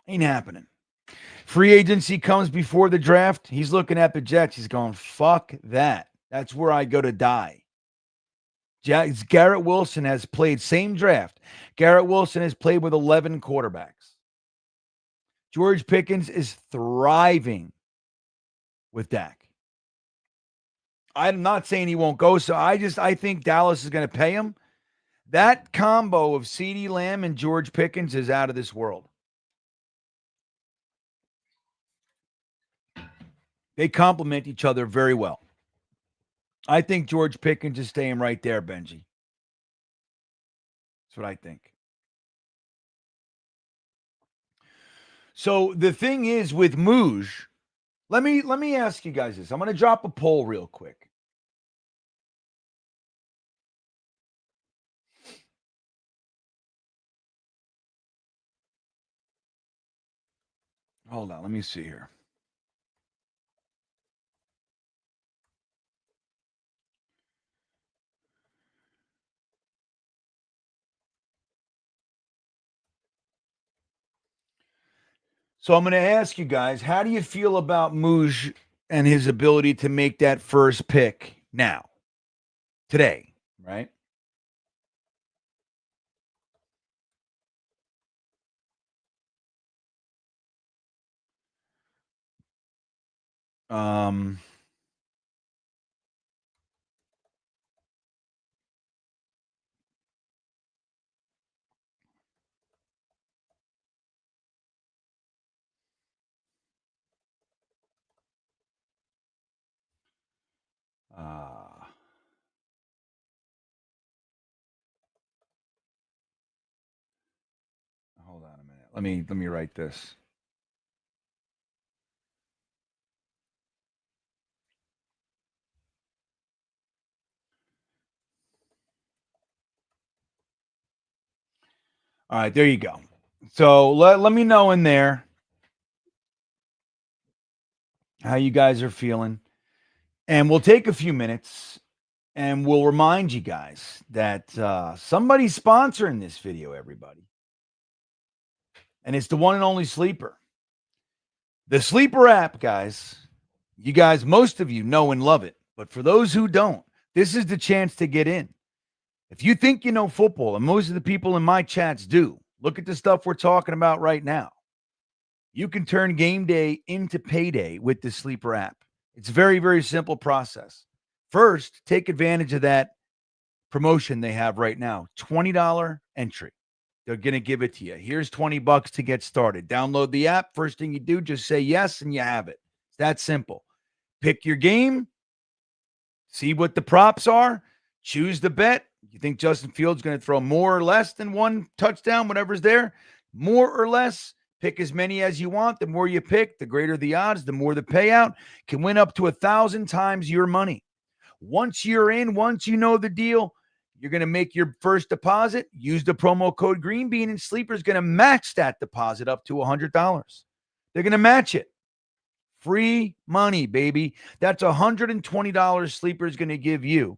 Ain't happening. Free agency comes before the draft. He's looking at the Jets. He's going, fuck that. That's where I go to die. Garrett Wilson has played, same draft. Garrett Wilson has played with 11 quarterbacks. George Pickens is thriving with Dak. I'm not saying he won't go, so I think Dallas is going to pay him. That combo of CeeDee Lamb and George Pickens is out of this world. They complement each other very well. I think George Pickens is staying right there, Benji. That's what I think. So the thing is with Mooj, let me ask you guys this. I'm going to drop a poll real quick. Hold on, let me see here. So I'm going to ask you guys, how do you feel about Mooj and his ability to make that first pick now, today, right? Um, uh, hold on a minute. Let me write this. All right, there you go. So let me know in there how you guys are feeling. And we'll take a few minutes and we'll remind you guys that somebody's sponsoring this video, everybody. And it's the one and only Sleeper. The Sleeper app, guys. You guys, most of you know and love it. But for those who don't, this is the chance to get in. If you think you know football, and most of the people in my chats do, look at the stuff we're talking about right now. You can turn game day into payday with the Sleeper app. It's a very, very simple process. First, take advantage of that promotion they have right now. $20 entry. They're going to give it to you. Here's $20 to get started. Download the app. First thing you do, just say yes and you have it. It's that simple. Pick your game. See what the props are. Choose the bet. You think Justin Fields is going to throw more or less than one touchdown, whatever's there? More or less. Pick as many as you want. The more you pick, the greater the odds, the more the payout. Can win up to 1,000 times your money. Once you're in, once you know the deal, you're going to make your first deposit. Use the promo code GreenBean, and Sleeper's going to match that deposit up to $100. They're going to match it. Free money, baby. That's $120 Sleeper's going to give you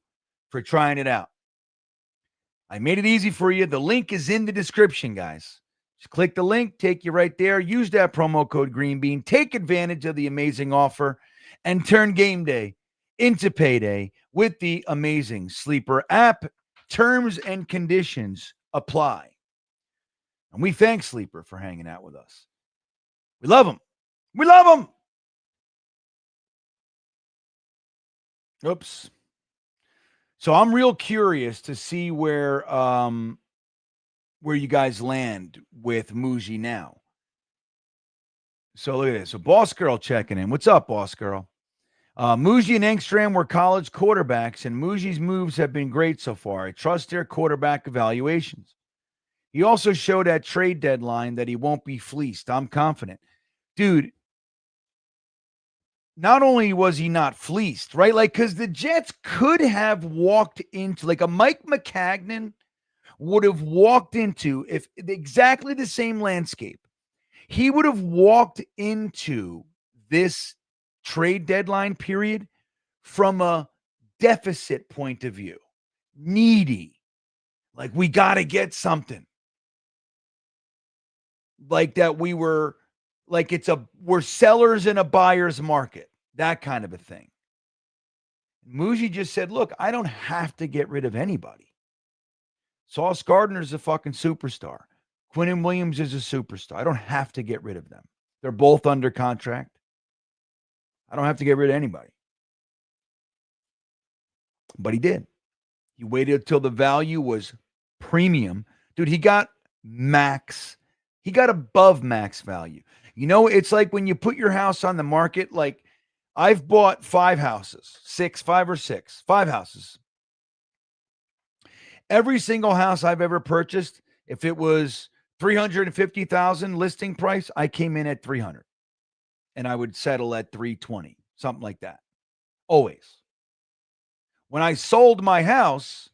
for trying it out. I made it easy for you. The link is in the description, guys. Just click the link, take you right there. Use that promo code GreenBean. Take advantage of the amazing offer and turn game day into payday with the amazing Sleeper app. Terms and conditions apply. And we thank Sleeper for hanging out with us. We love them. We love them. Oops. So I'm real curious to see where you guys land with Muji now. So look at this. So Boss Girl checking in. What's up, Boss Girl? Muji and Engstrom were college quarterbacks, and Muji's moves have been great so far. I trust their quarterback evaluations. He also showed at trade deadline that he won't be fleeced. I'm confident. Dude, not only was he not fleeced, right? Like, because the Jets could have walked into, like, a Mike McCagnon would have walked into, if exactly the same landscape, he would have walked into this trade deadline period from a deficit point of view, needy, like we got to get something, like that we were, like we're sellers in a buyer's market, that kind of a thing. Muji just said, look, I don't have to get rid of anybody. Sauce Gardner's a fucking superstar. Quinnen Williams is a superstar. I don't have to get rid of them. They're both under contract. I don't have to get rid of anybody. But he did. He waited until the value was premium. Dude, he got max. He got above max value. You know, it's like when you put your house on the market, like I've bought 5 houses, 5 or 6, 5 houses. Every single house I've ever purchased, if it was 350,000 listing price, I came in at 300 and I would settle at 320, something like that. Always. When I sold my house,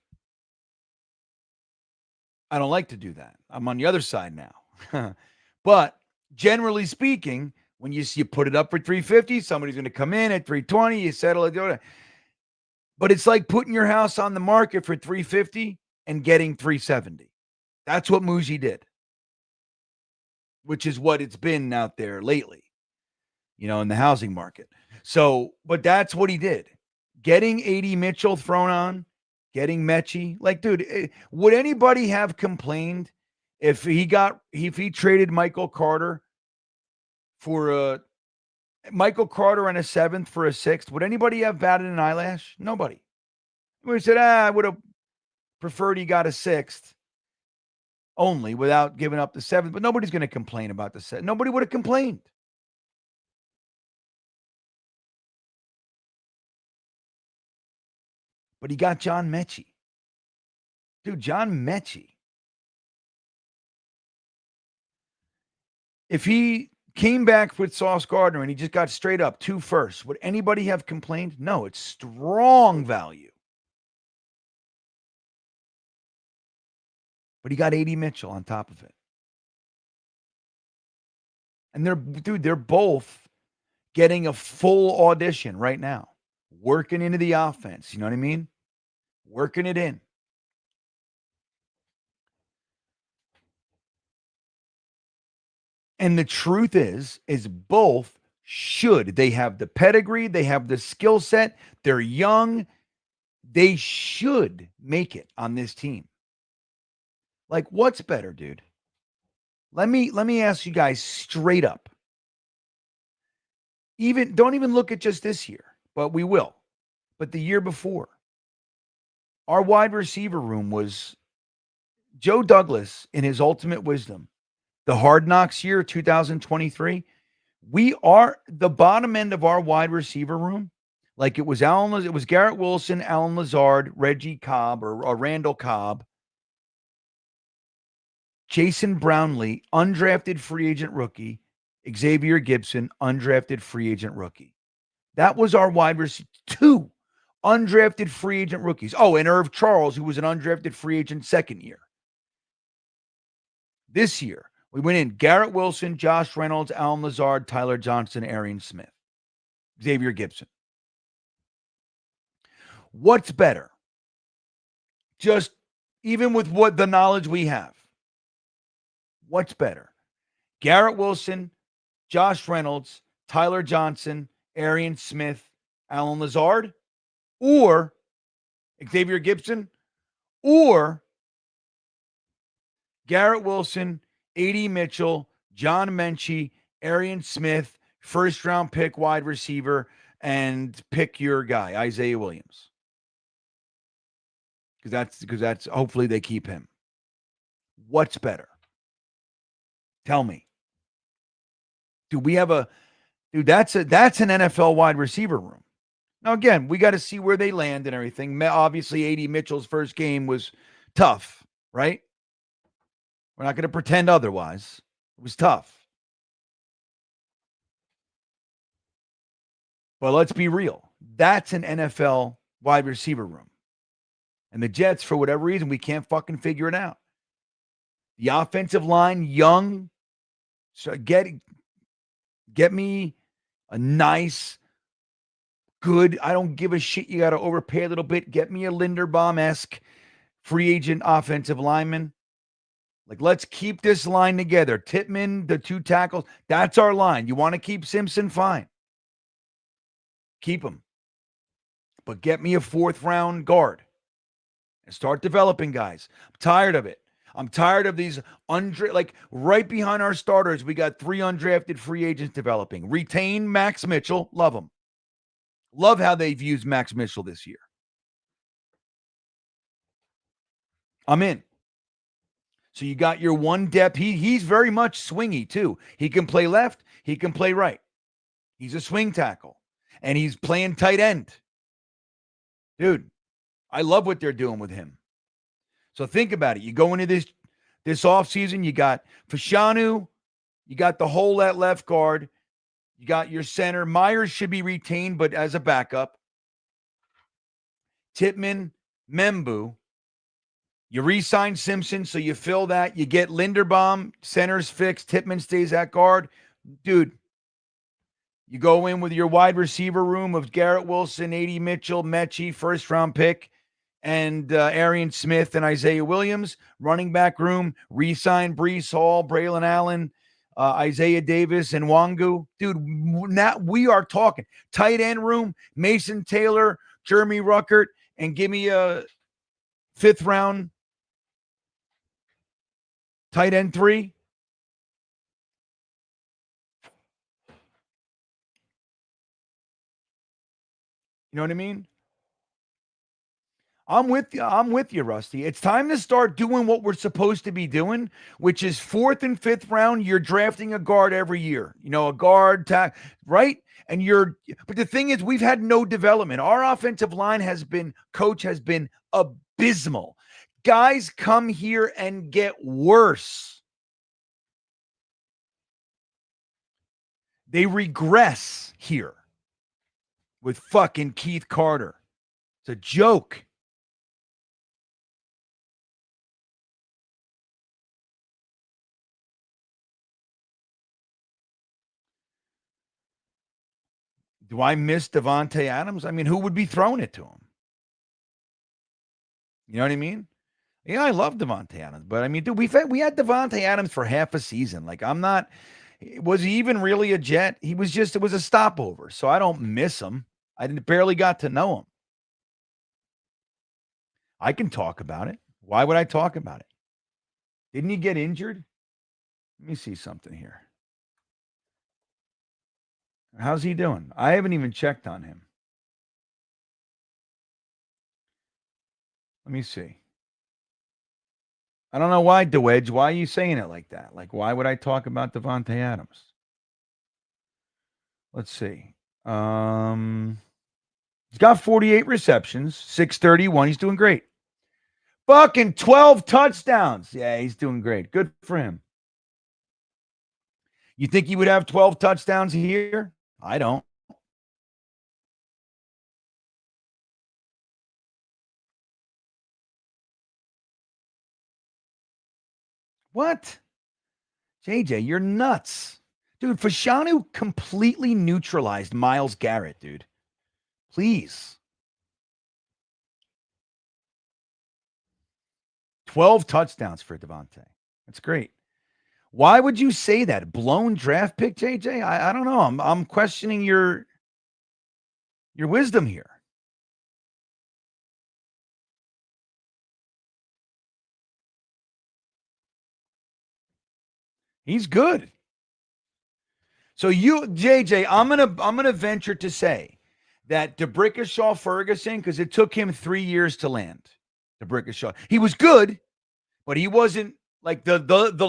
I don't like to do that. I'm on the other side now. But generally speaking, When you put it up for 350, somebody's going to come in at 320, you settle it. But it's like putting your house on the market for 350 and getting 370. That's what Muji did, which is what it's been out there lately, in the housing market. So, but that's what he did. Getting AD Mitchell thrown on, getting Mechie. Like, dude, would anybody have complained if he traded Michael Carter for Michael Carter and a 7th for a 6th? Would anybody have batted an eyelash? Nobody. We said, I would have preferred he got a 6th only without giving up the 7th, but nobody's going to complain about the 7th. Nobody would have complained. But he got John Mechie. Dude, John Mechie. If he came back with Sauce Gardner and he just got straight up 2 firsts, would anybody have complained? No, it's strong value. But he got AD Mitchell on top of it. And they're both getting a full audition right now, working into the offense. You know what I mean? Working it in. And the truth is both should. They have the pedigree. They have the skill set. They're young. They should make it on this team. Like, what's better, dude? Let me ask you guys straight up. Don't even look at just this year, but we will. But the year before, our wide receiver room was Joe Douglas in his ultimate wisdom. The Hard Knocks year, 2023, we are the bottom end of our wide receiver room. Like it was Garrett Wilson, Alan Lazard, Reggie Cobb, or Randall Cobb, Jason Brownlee, undrafted free agent rookie, Xavier Gibson, undrafted free agent rookie. That was our wide receiver. 2 undrafted free agent rookies. Oh, and Irv Charles, who was an undrafted free agent second year. This year, we went in Garrett Wilson, Josh Reynolds, Alan Lazard, Tyler Johnson, Arian Smith, Xavier Gibson. What's better? Just even with what the knowledge we have, what's better? Garrett Wilson, Josh Reynolds, Tyler Johnson, Arian Smith, Alan Lazard, or Xavier Gibson, or Garrett Wilson, AD Mitchell, John Mechie, Arian Smith, first-round pick wide receiver, and pick your guy, Isaiah Williams. Because that's hopefully they keep him. What's better? Tell me. That's an NFL wide receiver room. Now, again, we got to see where they land and everything. Obviously, AD Mitchell's first game was tough, right? We're not going to pretend otherwise. It was tough. But let's be real. That's an NFL wide receiver room. And the Jets, for whatever reason, we can't fucking figure it out. The offensive line, young. So get me a nice, good, I don't give a shit. You got to overpay a little bit. Get me a Linderbaum-esque free agent offensive lineman. Like, let's keep this line together. Tippmann, the 2 tackles, that's our line. You want to keep Simpson? Fine. Keep him. But get me a 4th-round guard and start developing guys. I'm tired of it. I'm tired of these right behind our starters, we got 3 undrafted free agents developing. Retain Max Mitchell. Love him. Love how they've used Max Mitchell this year. I'm in. So you got your one depth. He's very much swingy too. He can play left. He can play right. He's a swing tackle. And he's playing tight end. Dude, I love what they're doing with him. So think about it. You go into this offseason, you got Fashanu, you got the hole at left guard, you got your center. Myers should be retained, but as a backup. Tippmann, Membu. You re-sign Simpson, so you fill that. You get Linderbaum, center's fixed. Tippmann stays at guard. Dude, You go in with your wide receiver room of Garrett Wilson, A.D. Mitchell, Mechie, first round pick, and Arian Smith and Isaiah Williams. Running back room, re-sign Brees Hall, Braylon Allen, Isaiah Davis, and Wangu. Dude, now we are talking. Tight end room, Mason Taylor, Jeremy Ruckert, and give me a 5th round tight end 3. You know what I mean? I'm with you. I'm with you, Rusty. It's time to start doing what we're supposed to be doing, which is 4th and 5th round. You're drafting a guard every year. You know, a guard, right? And but the thing is, we've had no development. Our offensive line coach has been abysmal. Guys come here and get worse. They regress here with fucking Keith Carter. It's a joke. Do I miss Devontae Adams? I mean, who would be throwing it to him? You know what I mean? Yeah, I love Devontae Adams, but I mean, dude, we had Devontae Adams for half a season. Like, was he even really a Jet? It was a stopover. So I don't miss him. I barely got to know him. I can talk about it. Why would I talk about it? Didn't he get injured? Let me see something here. How's he doing? I haven't even checked on him. Let me see. I don't know why, DeWedge. Why are you saying it like that? Like, why would I talk about Devontae Adams? Let's see. He's got 48 receptions, 631. He's doing great. Fucking 12 touchdowns. Yeah, he's doing great. Good for him. You think he would have 12 touchdowns here? I don't. What? JJ, you're nuts. Dude, Fashanu completely neutralized Myles Garrett, dude. Please. 12 touchdowns for Devontae. That's great. Why would you say that? Blown draft pick, JJ? I don't know. I'm questioning your wisdom here. He's good. So JJ, I'm gonna venture to say that DeBrickashaw Ferguson, because it took him 3 years to land. DeBrickashaw, he was good, but he wasn't like the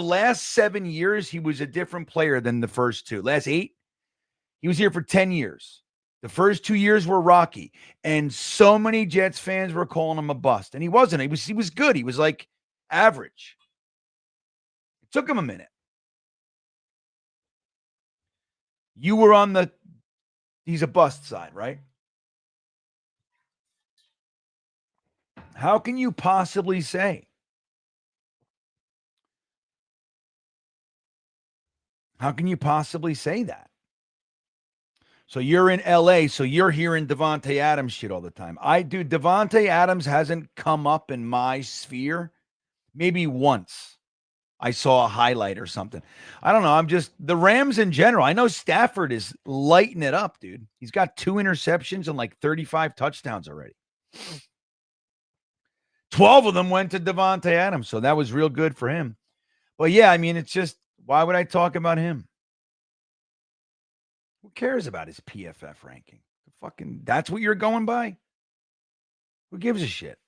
last 7 years. He was a different player than the first 2. Last 8, he was here for 10 years. The first 2 years were rocky, and so many Jets fans were calling him a bust, and he wasn't. He was good. He was like average. It took him a minute. You were on he's a bust side, right? How can you possibly say? How can you possibly say that? So you're in LA, so you're hearing Devontae Adams shit all the time. Devontae Adams hasn't come up in my sphere. Maybe once I saw a highlight or something. I don't know. I'm just the Rams in general. I know Stafford is lighting it up, dude. He's got 2 interceptions and like 35 touchdowns already. 12 of them went to Devontae Adams, so that was real good for him. But yeah, I mean, it's just, why would I talk about him? Who cares about his PFF ranking? That's what you're going by? Who gives a shit?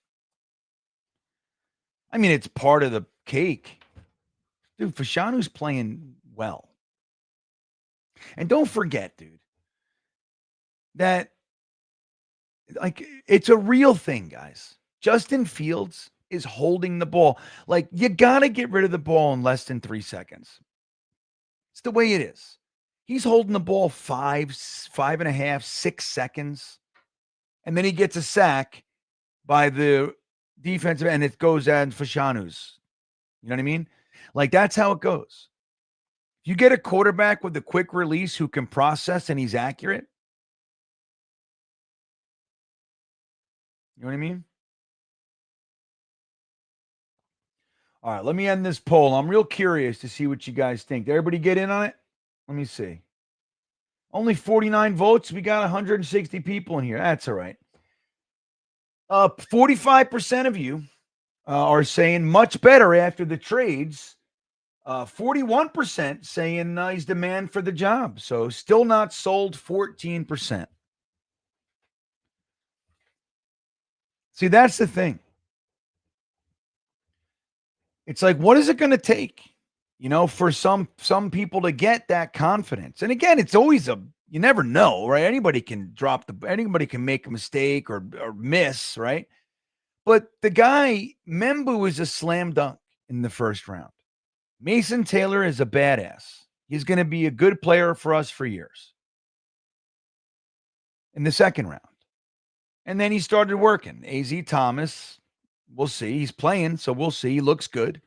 I mean, it's part of the cake. Dude, Fashanu's playing well. And don't forget, dude, that like it's a real thing, guys. Justin Fields is holding the ball. Like, you got to get rid of the ball in less than 3 seconds. It's the way it is. He's holding the ball 5.5, 6 seconds. And then he gets a sack by the defensive end. It goes on Fashanu's. You know what I mean? Like, that's how it goes. If You get a quarterback with a quick release who can process and he's accurate. You know what I mean? All right, let me end this poll. I'm real curious to see what you guys think. Did everybody get in on it? Let me see. Only 49 votes. We got 160 people in here. That's all right. 45% of you are saying much better after the trades. 41% saying he's the man for the job. So still not sold, 14%. See, that's the thing. It's like, what is it going to take, for some people to get that confidence? And again, it's always you never know, right? Anybody can anybody can make a mistake or miss, right? But the guy, Membu, is a slam dunk in the first round. Mason Taylor is a badass. He's going to be a good player for us for years. In the second round. And then he started working. AZ Thomas, we'll see. He's playing, so we'll see. He looks good.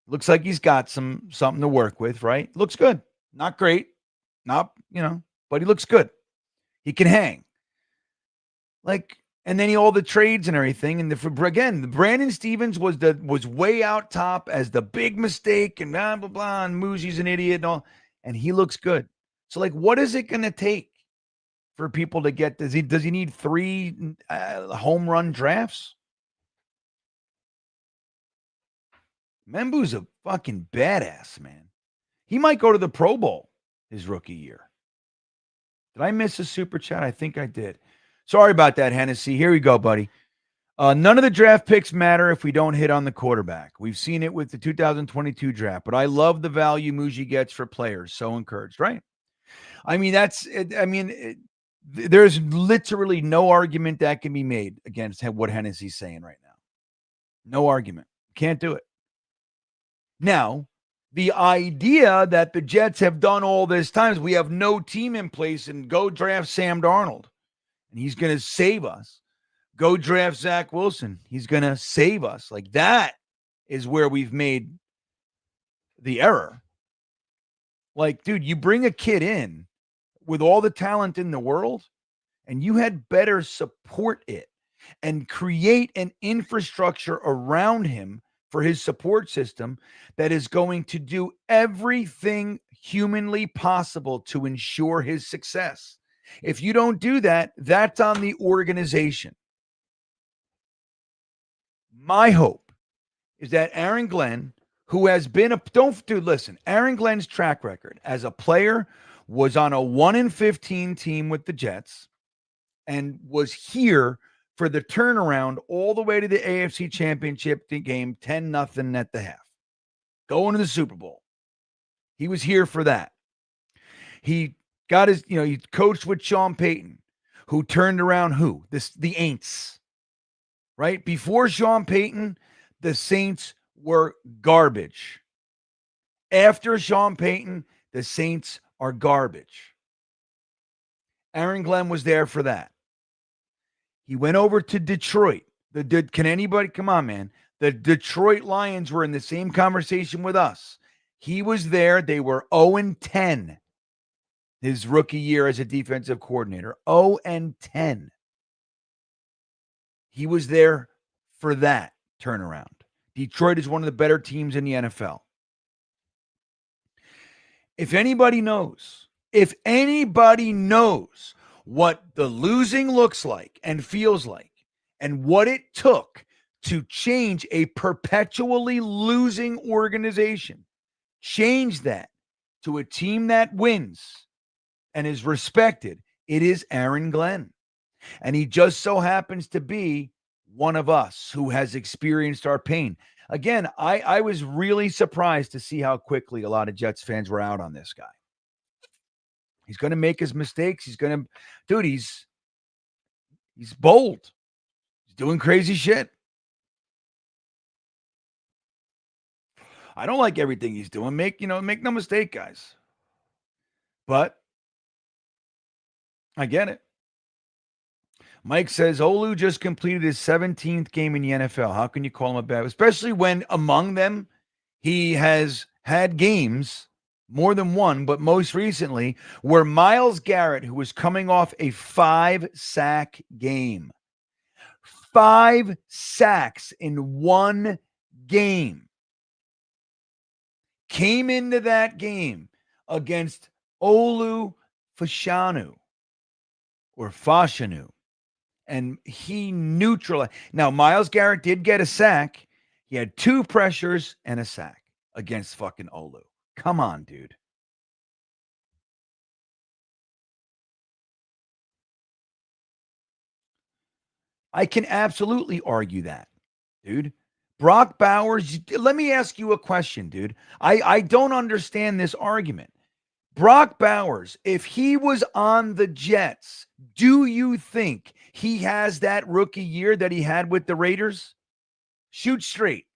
Looks like he's got something to work with, right? Looks good. Not great. Not, but he looks good. He can hang. And then all the trades and everything. And the Brandon Stevens was way out top as the big mistake and blah, blah, blah. And Moosey's an idiot and all. And he looks good. So, what is it going to take for people to get? Does he need 3 home run drafts? Membu's a fucking badass, man. He might go to the Pro Bowl his rookie year. Did I miss a super chat? I think I did. Sorry about that, Hennessy. Here we go, buddy. None of the draft picks matter if we don't hit on the quarterback. We've seen it with the 2022 draft, but I love the value Muji gets for players. So encouraged, right? I mean, there's literally no argument that can be made against what Hennessy's saying right now. No argument. Can't do it. Now, the idea that the Jets have done all this time, we have no team in place and go draft Sam Darnold and he's going to save us. Go draft Zach Wilson. He's going to save us. That is where we've made the error. Dude, you bring a kid in with all the talent in the world and you had better support it and create an infrastructure around him for his support system that is going to do everything humanly possible to ensure his success. If you don't do that, that's on the organization. My hope is that Aaron Glenn, who has been Aaron Glenn's track record as a player was on a 1-15 team with the Jets and was here for the turnaround all the way to the AFC Championship game, 10-0 at the half. Going to the Super Bowl. He was here for that. He got his, he coached with Sean Payton, who turned around the Aints. Right? Before Sean Payton, the Saints were garbage. After Sean Payton, the Saints are garbage. Aaron Glenn was there for that. He went over to Detroit. Can anybody come on, man? The Detroit Lions were in the same conversation with us. He was there. They were 0-10 his rookie year as a defensive coordinator. 0-10. He was there for that turnaround. Detroit is one of the better teams in the NFL. If anybody knows what the losing looks like and feels like and what it took to change a perpetually losing organization, change that to a team that wins and is respected, it is Aaron Glenn. And he just so happens to be one of us who has experienced our pain. Again, I was really surprised to see how quickly a lot of Jets fans were out on this guy. He's going to make his mistakes. He's bold. He's doing crazy shit. I don't like everything he's doing. Make no mistake, guys. But I get it. Mike says, Olu just completed his 17th game in the NFL. How can you call him a bad? Especially when among them, he has had games more than one, but most recently, where Myles Garrett, who was coming off a 5-sack game, 5 sacks in one game, came into that game against Olu Fashanu or Fashanu, and he neutralized. Now, Myles Garrett did get a sack. He had 2 pressures and a sack against fucking Olu. Come on, dude. I can absolutely argue that, dude. Brock Bowers, let me ask you a question, dude. I don't understand this argument. Brock Bowers, if he was on the Jets, do you think he has that rookie year that he had with the Raiders? Shoot straight.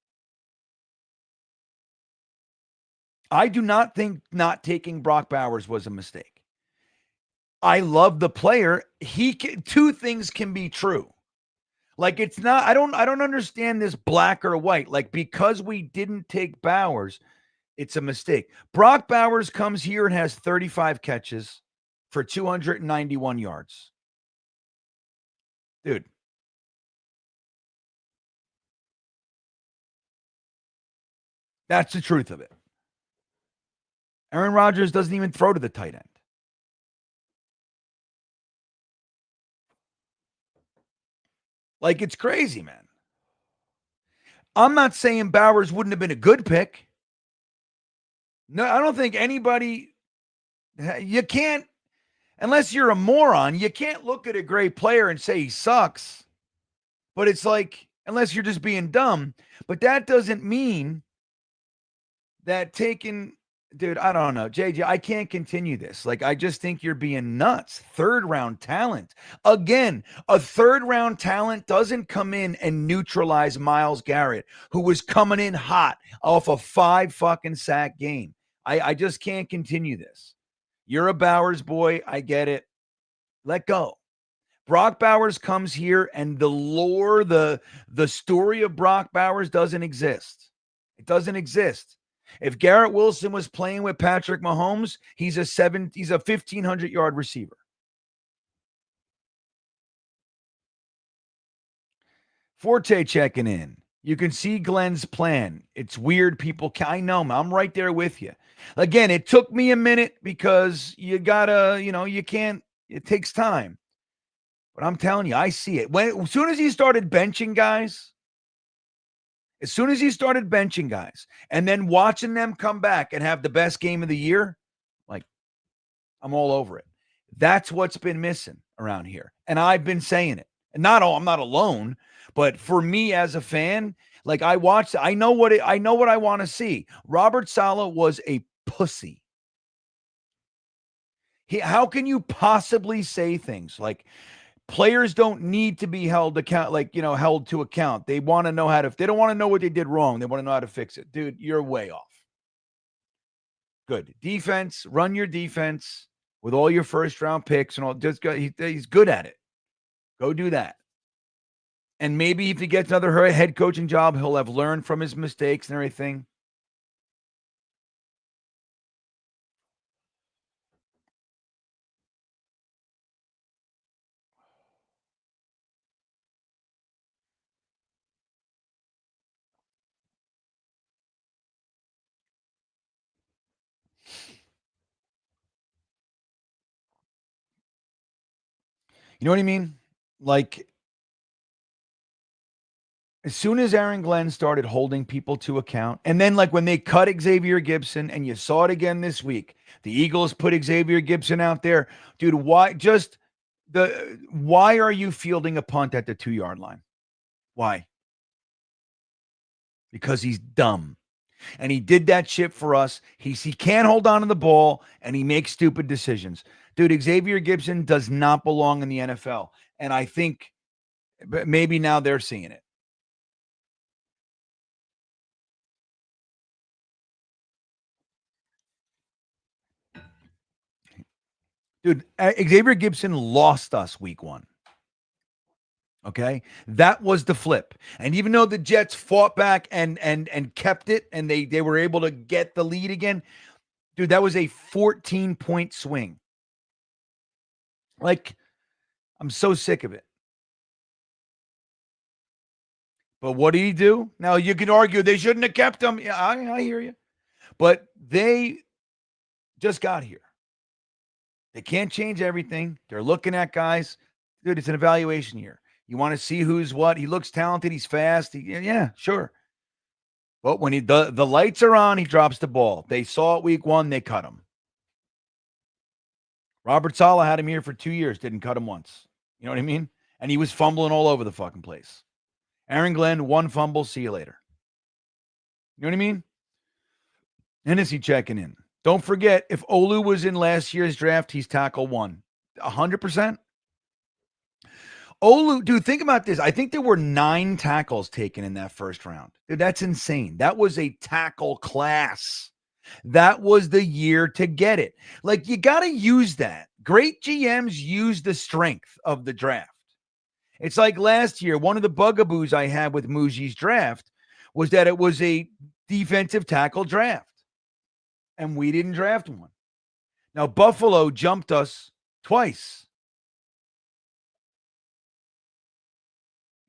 I do not think not taking Brock Bowers was a mistake. I love the player. Two things can be true. Like it's not, I don't understand this black or white. Like because we didn't take Bowers, it's a mistake. Brock Bowers comes here and has 35 catches for 291 yards. Dude. That's the truth of it. Aaron Rodgers doesn't even throw to the tight end. Like it's crazy, man. I'm not saying Bowers wouldn't have been a good pick. No, I don't think anybody, you can't, unless you're a moron, you can't look at a great player and say he sucks. But it's like, unless you're just being dumb, but that doesn't mean that taking, dude, I don't know. JJ, I can't continue this. Like, I just think you're being nuts. 3rd round talent. Again, a 3rd round talent doesn't come in and neutralize Myles Garrett, who was coming in hot off a 5 fucking sack game. I just can't continue this. You're a Bowers boy. I get it. Let go. Brock Bowers comes here and the lore, the story of Brock Bowers doesn't exist. It doesn't exist. If Garrett Wilson was playing with Patrick Mahomes, he's a 1,500-yard receiver. Forte checking in. You can see Glenn's plan. It's weird. I know, I'm right there with you. Again, it took me a minute because you gotta, you can't, it takes time. But I'm telling you, I see it. As soon as he started benching guys, and then watching them come back and have the best game of the year, like, I'm all over it. That's what's been missing around here. And I've been saying it. And I'm not alone, but for me as a fan, like I know what I want to see. Robert Saleh was a pussy. How can you possibly say things like players don't need to be held to account? They want to know they don't want to know what they did wrong. They want to know how to fix it. Dude, you're way off. Good. Defense, run your defense with all your 1st-round picks and all. He's good at it. Go do that. And maybe if he gets another head coaching job, he'll have learned from his mistakes and everything. You know what I mean? Like, as soon as Aaron Glenn started holding people to account, and then like when they cut Xavier Gibson, and you saw it again this week, the Eagles put Xavier Gibson out there. Dude, why are you fielding a punt at the 2-yard line? Why? Because he's dumb. And he did that shit for us. He can't hold on to the ball, and he makes stupid decisions. Dude, Xavier Gibson does not belong in the NFL. And I think maybe now they're seeing it. Dude, Xavier Gibson lost us week 1. Okay, that was the flip. And even though the Jets fought back and kept it, and they were able to get the lead again, Dude, that was a 14-point swing. Like, I'm so sick of it. But what did he do? Now, you can argue they shouldn't have kept him. Yeah, I hear you. But they just got here. They can't change everything. They're looking at guys. Dude, it's an evaluation year. You want to see who's what. He looks talented. He's fast. Yeah, sure. But when the lights are on, he drops the ball. They saw it week 1. They cut him. Robert Saleh had him here for 2 years. Didn't cut him once. You know what I mean? And he was fumbling all over the fucking place. Aaron Glenn, 1 fumble. See you later. You know what I mean? Hennessy checking in. Don't forget, if Olu was in last year's draft, he's tackle 1. 100%. Olu, dude, think about this. I think there were 9 tackles taken in that first round. Dude, that's insane. That was a tackle class. That was the year to get it. Like, you got to use that. Great GMs use the strength of the draft. It's like last year, one of the bugaboos I had with Muji's draft was that it was a defensive tackle draft. And we didn't draft one. Now, Buffalo jumped us twice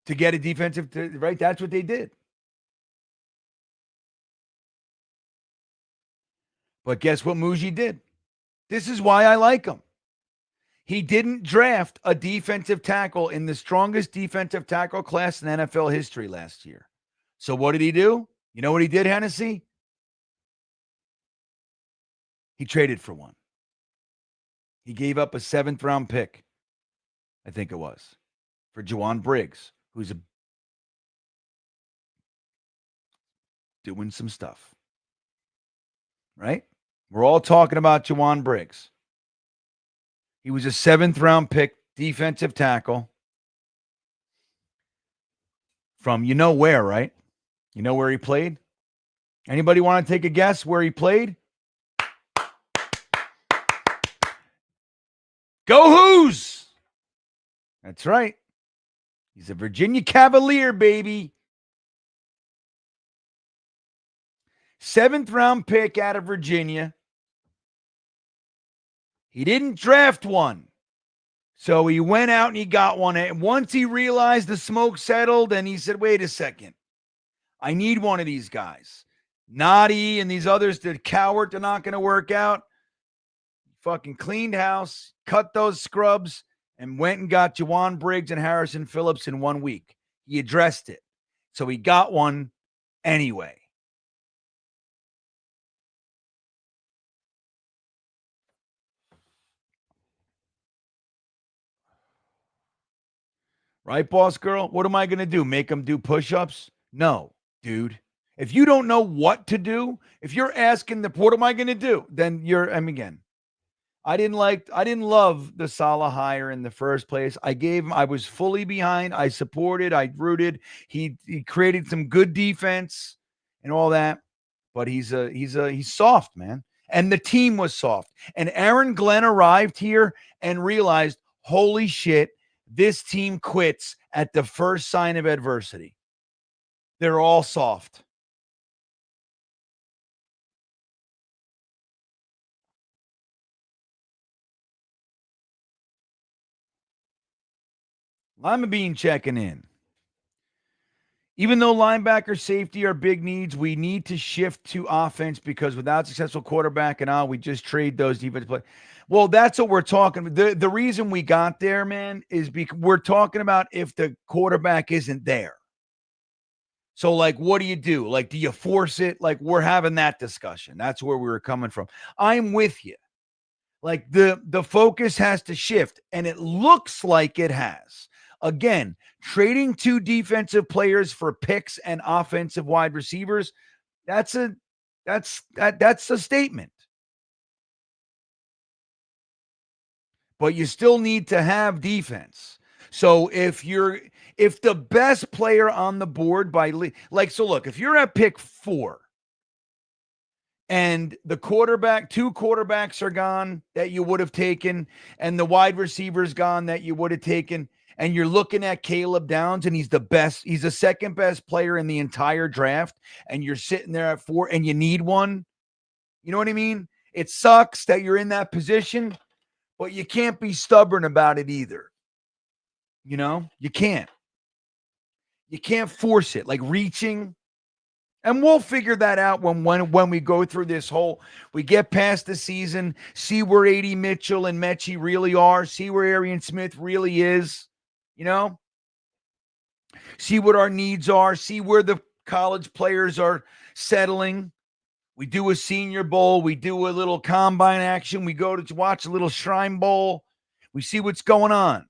to get a defensive, right? That's what they did. But guess what Muji did? This is why I like him. He didn't draft a defensive tackle in the strongest defensive tackle class in NFL history last year. So what did he do? You know what he did, Hennessy? He traded for one. He gave up a 7th-round pick, I think it was, for Juwan Briggs, who's doing some stuff. Right? We're all talking about Juwan Briggs. He was a 7th-round pick, defensive tackle from you know where, right? You know where he played? Anybody want to take a guess where he played? Go Who's! That's right. He's a Virginia Cavalier, baby. 7th-round pick out of Virginia. He didn't draft one. So he went out and he got one. And once he realized the smoke settled, and he said, wait a second. I need one of these guys. Noddy and these others that coward, they're not going to work out. Fucking cleaned house, cut those scrubs, and went and got Juwan Briggs and Harrison Phillips in 1 week. He addressed it. So he got one anyway. Right, boss girl? What am I going to do? Make them do push-ups? No, dude. If you don't know what to do, if you're asking what am I going to do? Then again, I didn't love the Saleh hire in the first place. I was fully behind. I supported, I rooted. He created some good defense and all that, but he's soft, man. And the team was soft. And Aaron Glenn arrived here and realized, holy shit, this team quits at the first sign of adversity. They're all soft. Lima Bean checking in. Even though linebacker safety are big needs, we need to shift to offense because without successful quarterback and all, we just trade those defensive players. Well, that's what we're talking about. The reason we got there, man, is because we're talking about if the quarterback isn't there. So, like, what do you do? Like, do you force it? Like, we're having that discussion. That's where we were coming from. I'm with you. Like, the focus has to shift, and it looks like it has. Again, trading 2 defensive players for picks and offensive wide receivers, that's a statement. But you still need to have defense. So if the best player on the board look, if you're at pick 4 and the 2 quarterbacks are gone that you would have taken, and the wide receivers gone that you would have taken, and you're looking at Caleb Downs, and he's the second best player in the entire draft, and you're sitting there at 4 and you need one, you know what I mean? It sucks that you're in that position, but you can't be stubborn about it either. You know, you can't. You can't force it, like reaching. And we'll figure that out when we go through this whole, we get past the season, see where A.D. Mitchell and Mechie really are, see where Arian Smith really is, you know, see what our needs are, see where the college players are settling. We do a Senior Bowl, we do a little combine action, we go to watch a little Shrine Bowl, we see what's going on.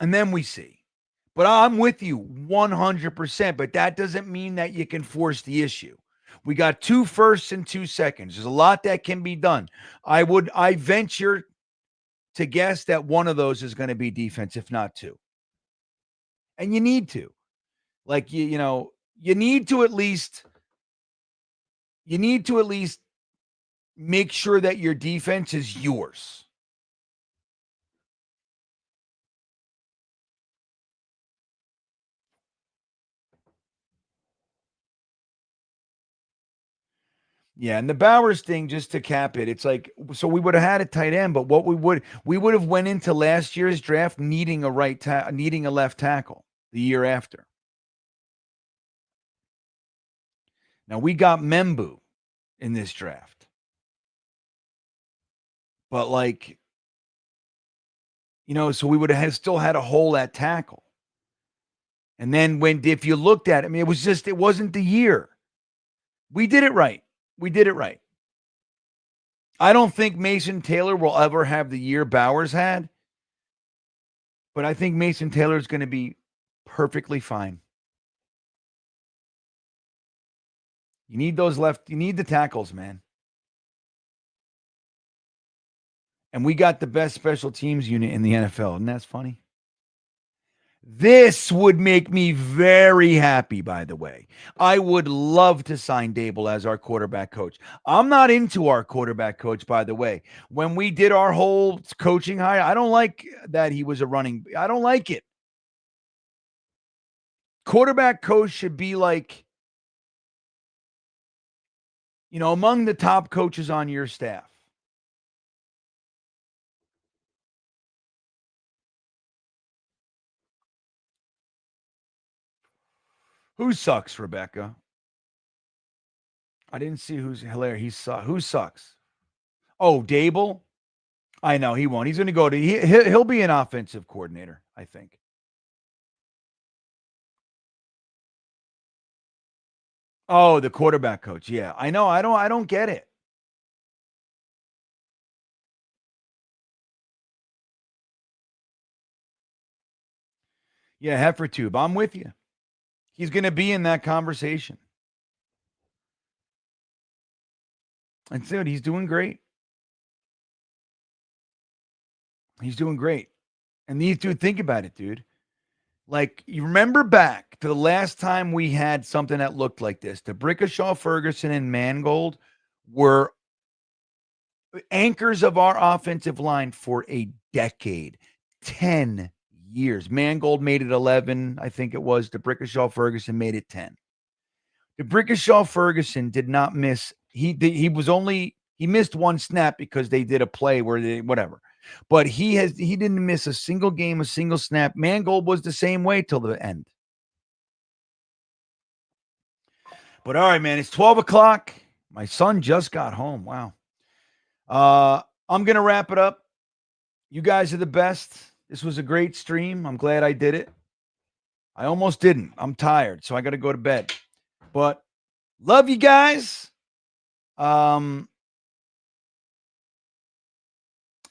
And then we see. But I'm with you 100%, but that doesn't mean that you can force the issue. We got 2 firsts and 2 seconds. There's a lot that can be done. I venture to guess that one of those is going to be defense, if not 2. And you need to. Like you need to at least make sure that your defense is yours. Yeah, and the Bowers thing, just to cap it, it's like, so we would have had a tight end, but what we would have went into last year's draft needing a left tackle the year after. Now we got Membu in this draft, but like, so we would have still had a hole at tackle. And then if you looked at it, I mean, it wasn't the year. We did it right. I don't think Mason Taylor will ever have the year Bowers had, but I think Mason Taylor is going to be perfectly fine. You need the tackles, man. And we got the best special teams unit in the NFL, and that's funny. This would make me very happy, by the way. I would love to sign Dable as our quarterback coach. I'm not into our quarterback coach, by the way. When we did our whole coaching hire, I don't like that he was I don't like it. Quarterback coach should be like, among the top coaches on your staff. Who sucks, Rebecca? I didn't see who's hilarious. Who sucks? Oh, Dable? I know he won't. He's going to go to he'll be an offensive coordinator, I think. Oh, the quarterback coach. Yeah, I know. I don't get it. Yeah, Heifertube. I'm with you. He's going to be in that conversation. And dude, he's doing great. He's doing great. And these dude, think about it, dude. Like, you remember back to the last time we had something that looked like this. The Brickashaw, Ferguson, and Mangold were anchors of our offensive line for a decade. 10 years. Mangold made it 11, I think it was. The Brickashaw, Ferguson made it 10. The Brickashaw, Ferguson did not miss. He missed one snap because they did a play where they whatever. But he didn't miss a single game, a single snap. Mangold was the same way till the end. But all right, man, it's 12 o'clock. My son just got home. Wow. I'm going to wrap it up. You guys are the best. This was a great stream. I'm glad I did it. I almost didn't. I'm tired, so I got to go to bed. But love you guys. I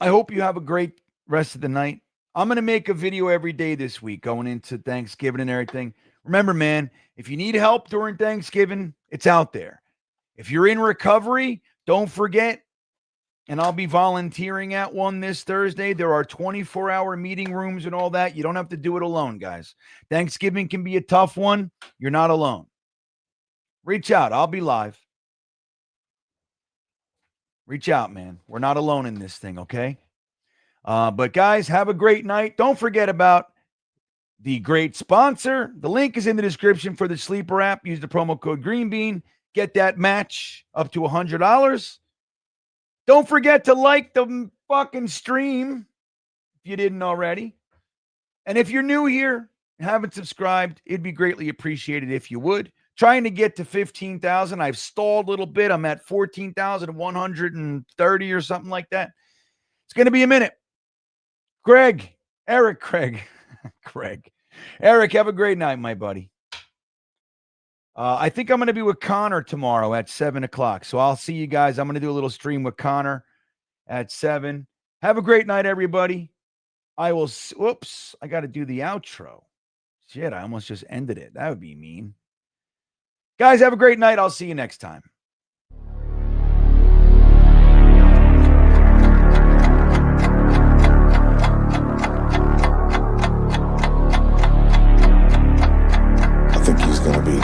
hope you have a great rest of the night. I'm going to make a video every day this week going into Thanksgiving and everything. Remember, man, if you need help during Thanksgiving, it's out there. If you're in recovery, don't forget, and I'll be volunteering at one this Thursday. There are 24-hour meeting rooms and all that. You don't have to do it alone, guys. Thanksgiving can be a tough one. You're not alone. Reach out. I'll be live. Reach out, man. We're not alone in this thing, okay? But guys, have a great night. Don't forget about the great sponsor. The link is in the description for the Sleeper app. Use the promo code GreenBean. get that match up to $100. Don't forget to like the fucking stream if you didn't already. And if you're new here and haven't subscribed, it'd be greatly appreciated if you would. Trying to get to 15,000. I've stalled a little bit. I'm at 14,130 or something like that. It's going to be a minute. Craig, Eric, Eric, have a great night, my buddy. I think I'm going to be with Connor tomorrow at 7 o'clock. So I'll see you guys. I'm going to do a little stream with Connor at 7. Have a great night, everybody. I will. Whoops. I got to do the outro. Shit, I almost just ended it. That would be mean. Guys, have a great night. I'll see you next time. I think he's going to be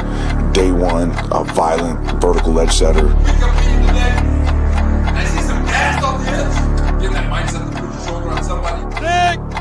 day one, a violent vertical edge setter. Wake up in the day, and I see some gas off the edge. Get in that mindset to put your shoulder on somebody. Sick.